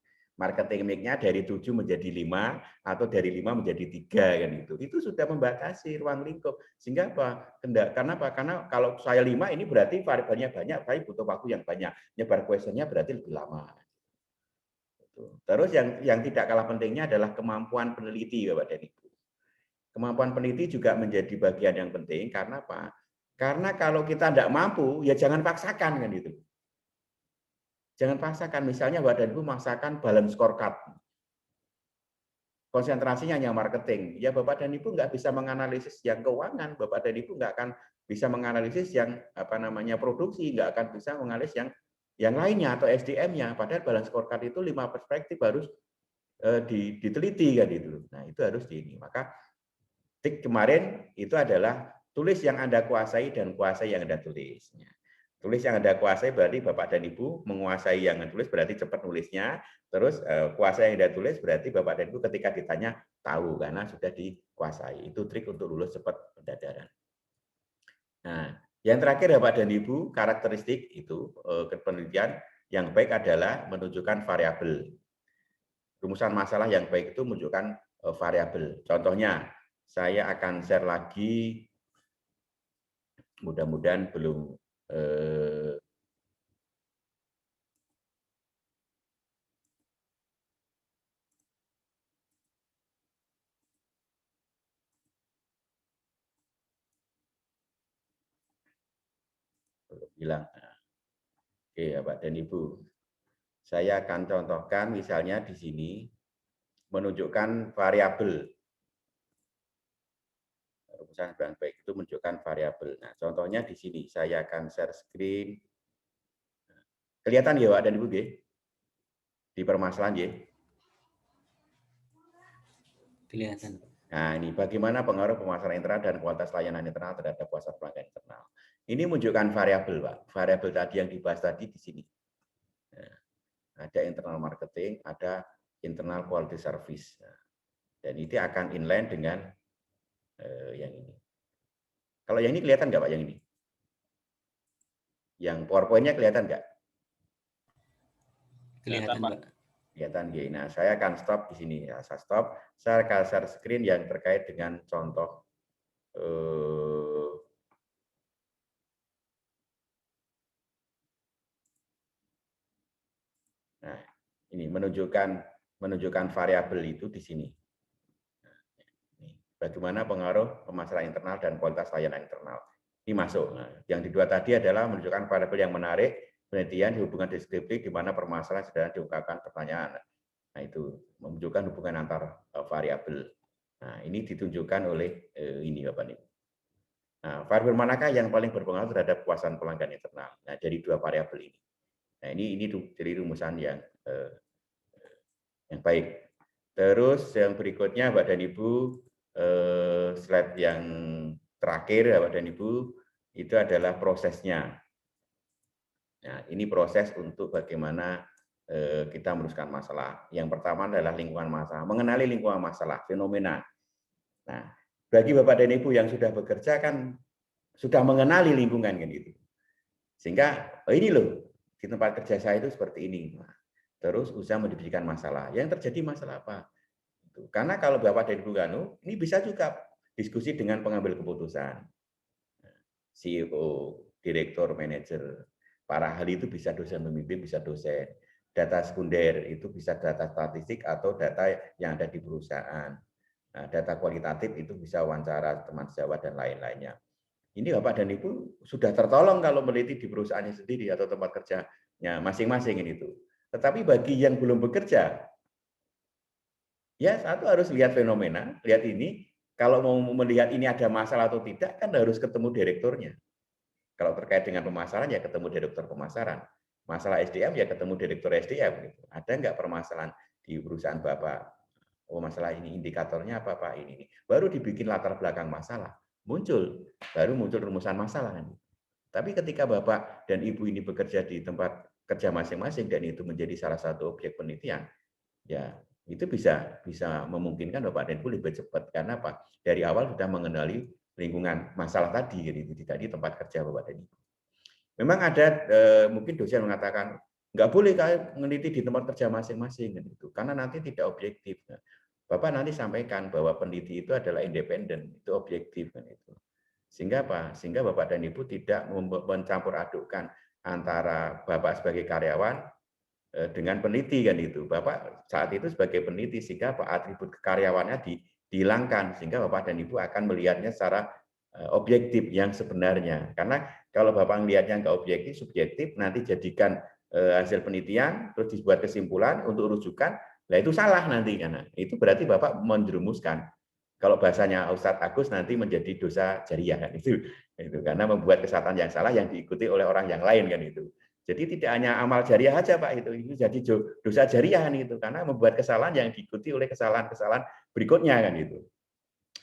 Marketing mix-nya dari 7 menjadi 5 atau dari 5 menjadi 3 kan itu. Itu sudah membatasi ruang lingkup. Sehingga apa? Karena apa? Karena kalau saya 5 ini berarti variabelnya banyak, saya butuh waktu yang banyak. Nyebar questionnya berarti lebih lama. Terus yang tidak kalah pentingnya adalah kemampuan peneliti Bapak dan Ibu. Kemampuan peneliti juga menjadi bagian yang penting karena apa? Karena kalau kita tidak mampu, ya jangan paksakan kan itu. Jangan paksakan, misalnya Bapak dan Ibu memaksakan balance scorecard. Konsentrasinya hanya marketing. Ya Bapak dan Ibu nggak bisa menganalisis yang keuangan, Bapak dan Ibu nggak akan bisa menganalisis yang produksi, nggak akan bisa menganalisis yang lainnya atau SDM-nya. Padahal balance scorecard itu 5 perspektif harus diteliti kan itu. Nah itu harus ini. Maka tik kemarin itu adalah tulis yang Anda kuasai dan kuasai yang Anda tulis. Tulis yang Anda kuasai berarti Bapak dan Ibu menguasai yang Anda tulis berarti cepat nulisnya. Terus kuasai yang Anda tulis berarti Bapak dan Ibu ketika ditanya tahu karena sudah dikuasai. Itu trik untuk lulus cepat pendadaran. Nah, yang terakhir Bapak dan Ibu, karakteristik itu penelitian yang baik adalah menunjukkan variabel. Rumusan masalah yang baik itu menunjukkan variabel. Contohnya, saya akan share lagi, mudah-mudahan belum bilang. Oke, Bapak dan Ibu. Saya akan contohkan misalnya di sini menunjukkan variabel. Rumusan yang baik itu menunjukkan variabel. Nah, contohnya di sini saya akan share screen. Kelihatan ya, Bapak dan Ibu, di permasalahan ya? Kelihatan. Nah, ini bagaimana pengaruh pemasaran internal dan kualitas layanan internal terhadap puasa pelanggan internal. Ini menunjukkan variabel, Pak. Variabel tadi yang dibahas tadi di sini. Nah, ada internal marketing, ada internal quality service. Nah, dan itu akan inline dengan yang ini. Kalau yang ini kelihatan nggak Pak, yang ini? Yang PowerPoint-nya kelihatan nggak? Kelihatan, Pak. Kelihatan, ya. Nah, saya akan stop di sini. Ya, saya stop. Saya akan share screen yang terkait dengan contoh nah, ini menunjukkan variabel itu di sini. Nah, ini bagaimana pengaruh pemasaran internal dan kualitas layanan internal. Ini masuk. Nah, yang kedua tadi adalah menunjukkan variabel yang menarik, penelitian hubungan deskriptif di mana permasalahan sedang diungkapkan pertanyaan. Nah, itu menunjukkan hubungan antar variabel. Nah, ini ditunjukkan oleh ini Bapak Ibu. Nah, variabel manakah yang paling berpengaruh terhadap kepuasan pelanggan internal? Nah, dari dua variabel ini. Nah, ini jadi rumusan yang baik. Terus yang berikutnya Bapak dan Ibu, slide yang terakhir Bapak dan Ibu, itu adalah prosesnya. Nah, ini proses untuk bagaimana kita meneruskan masalah. Yang pertama adalah lingkungan masalah, mengenali lingkungan masalah, fenomena. Nah, bagi Bapak dan Ibu yang sudah bekerja kan sudah mengenali lingkungan kan gitu. Sehingga ini loh, di tempat kerja saya itu seperti ini. Nah, terus usaha mendiskusikan masalah. Yang terjadi masalah apa? Karena kalau Bapak dan Ibu ini bisa juga diskusi dengan pengambil keputusan. CEO, direktur, manajer. Para ahli itu bisa dosen pembimbing, bisa dosen. Data sekunder itu bisa data statistik atau data yang ada di perusahaan. Nah, data kualitatif itu bisa wawancara teman sejawat dan lain-lainnya. Ini Bapak dan Ibu sudah tertolong kalau meneliti di perusahaannya sendiri atau tempat kerjanya masing-masing ini itu. Tetapi bagi yang belum bekerja, ya satu harus lihat fenomena, lihat ini. Kalau mau melihat ini ada masalah atau tidak, kan harus ketemu direkturnya. Kalau terkait dengan pemasaran, ya ketemu direktur pemasaran. masalah SDM ya ketemu direktur SDM gitu. Ada nggak permasalahan di perusahaan Bapak? Oh, masalah ini indikatornya apa Pak ini. Baru dibikin latar belakang masalah, baru muncul rumusan masalah kan. Tapi ketika Bapak dan Ibu ini bekerja di tempat kerja masing-masing dan itu menjadi salah satu objek penelitian, ya itu bisa memungkinkan Bapak dan Ibu lebih cepat. Karena apa? Dari awal sudah mengenali lingkungan masalah tadi, gitu, tidak di tempat kerja Bapak dan Ibu. Memang ada mungkin dosen mengatakan nggak boleh kalian meneliti di tempat kerja masing-masing gitu, karena nanti tidak objektif. Nah, Bapak nanti sampaikan bahwa peneliti itu adalah independen, itu objektif kan itu. Sehingga apa? Sehingga Bapak dan Ibu tidak mencampur adukkan antara Bapak sebagai karyawan dengan peneliti kan itu. Bapak saat itu sebagai peneliti sehingga atribut kekaryawannya dihilangkan sehingga Bapak dan Ibu akan melihatnya secara objektif yang sebenarnya. Karena kalau Bapak melihatnya nggak objektif, subjektif, nanti jadikan hasil penelitian terus dibuat kesimpulan untuk rujukan, nah itu salah nanti karena itu berarti Bapak menjerumuskan. Kalau bahasanya Ustadz Agus nanti menjadi dosa jariah kan itu karena membuat kesalahan yang salah yang diikuti oleh orang yang lain kan itu. Jadi tidak hanya amal jariah aja Pak itu jadi dosa jariah kan itu karena membuat kesalahan yang diikuti oleh kesalahan-kesalahan berikutnya kan itu.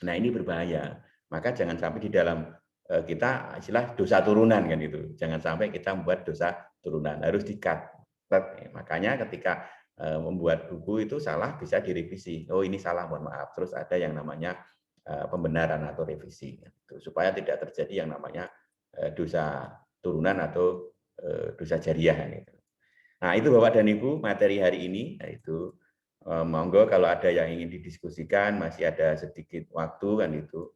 Nah ini berbahaya. Maka jangan sampai di dalam kita istilah dosa turunan kan itu. Jangan sampai kita membuat dosa turunan, harus di-cut. Makanya ketika membuat buku itu salah bisa direvisi. Oh ini salah, mohon maaf. Terus ada yang namanya pembenaran atau revisi. Supaya tidak terjadi yang namanya dosa turunan atau dosa jariah. Nah itu Bapak dan Ibu materi hari ini. Yaitu monggo kalau ada yang ingin didiskusikan, masih ada sedikit waktu kan itu.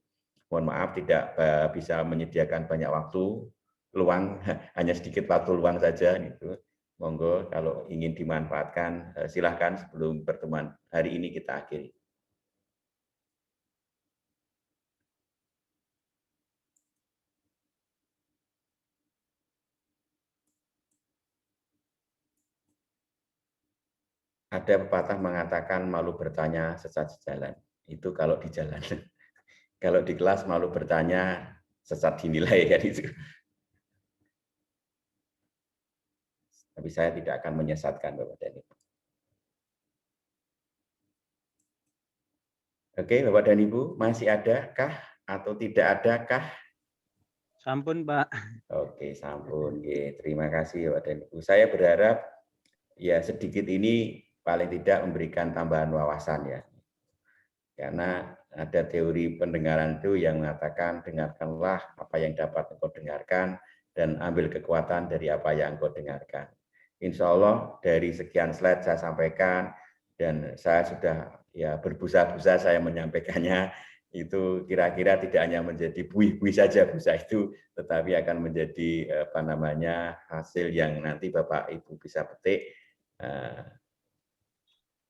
Mohon maaf tidak bisa menyediakan banyak waktu luang, hanya sedikit waktu luang saja gitu. Monggo kalau ingin dimanfaatkan silahkan sebelum pertemuan hari ini kita akhiri. Ada pepatah mengatakan malu bertanya sesat sejalan. Itu kalau di jalan. Kalau di kelas malu bertanya sesat dinilai kan itu. Tapi saya tidak akan menyesatkan Bapak dan Ibu. Oke, Bapak dan Ibu, masih adakah atau tidak adakah? Sampun, Pak. Oke, sampun. Oke, terima kasih Bapak dan Ibu. Saya berharap ya sedikit ini paling tidak memberikan tambahan wawasan ya. Karena ada teori pendengaran itu yang mengatakan dengarkanlah apa yang dapat engkau dengarkan dan ambil kekuatan dari apa yang engkau dengarkan. Insya Allah dari sekian slide saya sampaikan dan saya sudah ya berbusa-busa saya menyampaikannya itu kira-kira tidak hanya menjadi buih-buih saja busa itu, tetapi akan menjadi apa namanya hasil yang nanti Bapak Ibu bisa petik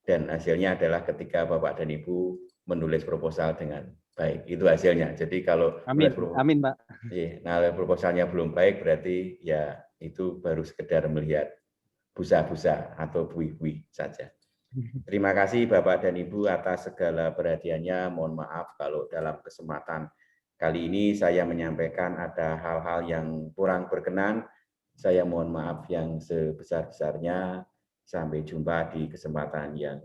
dan hasilnya adalah ketika Bapak dan Ibu menulis proposal dengan baik itu hasilnya. Jadi kalau amin Pak. Nah proposalnya belum baik berarti ya itu baru sekedar melihat busa-busa atau buih-buih saja. Terima kasih Bapak dan Ibu atas segala perhatiannya. Mohon maaf kalau dalam kesempatan kali ini saya menyampaikan ada hal-hal yang kurang berkenan. Saya mohon maaf yang sebesar-besarnya. Sampai jumpa di kesempatan yang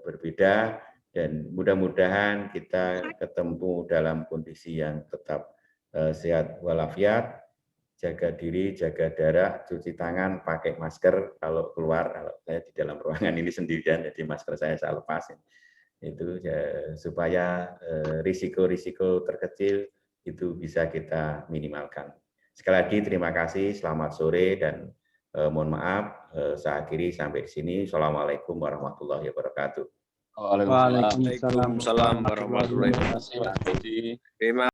berbeda dan mudah-mudahan kita ketemu dalam kondisi yang tetap sehat walafiat. Jaga diri, jaga jarak, cuci tangan, pakai masker kalau keluar. Kalau saya di dalam ruangan ini sendirian, jadi masker saya lepas. Itu ya, supaya risiko-risiko terkecil itu bisa kita minimalkan. Sekali lagi terima kasih, selamat sore dan mohon maaf. Saya akhiri sampai di sini. Assalamualaikum warahmatullahi wabarakatuh. Waalaikumsalam warahmatullahi wabarakatuh.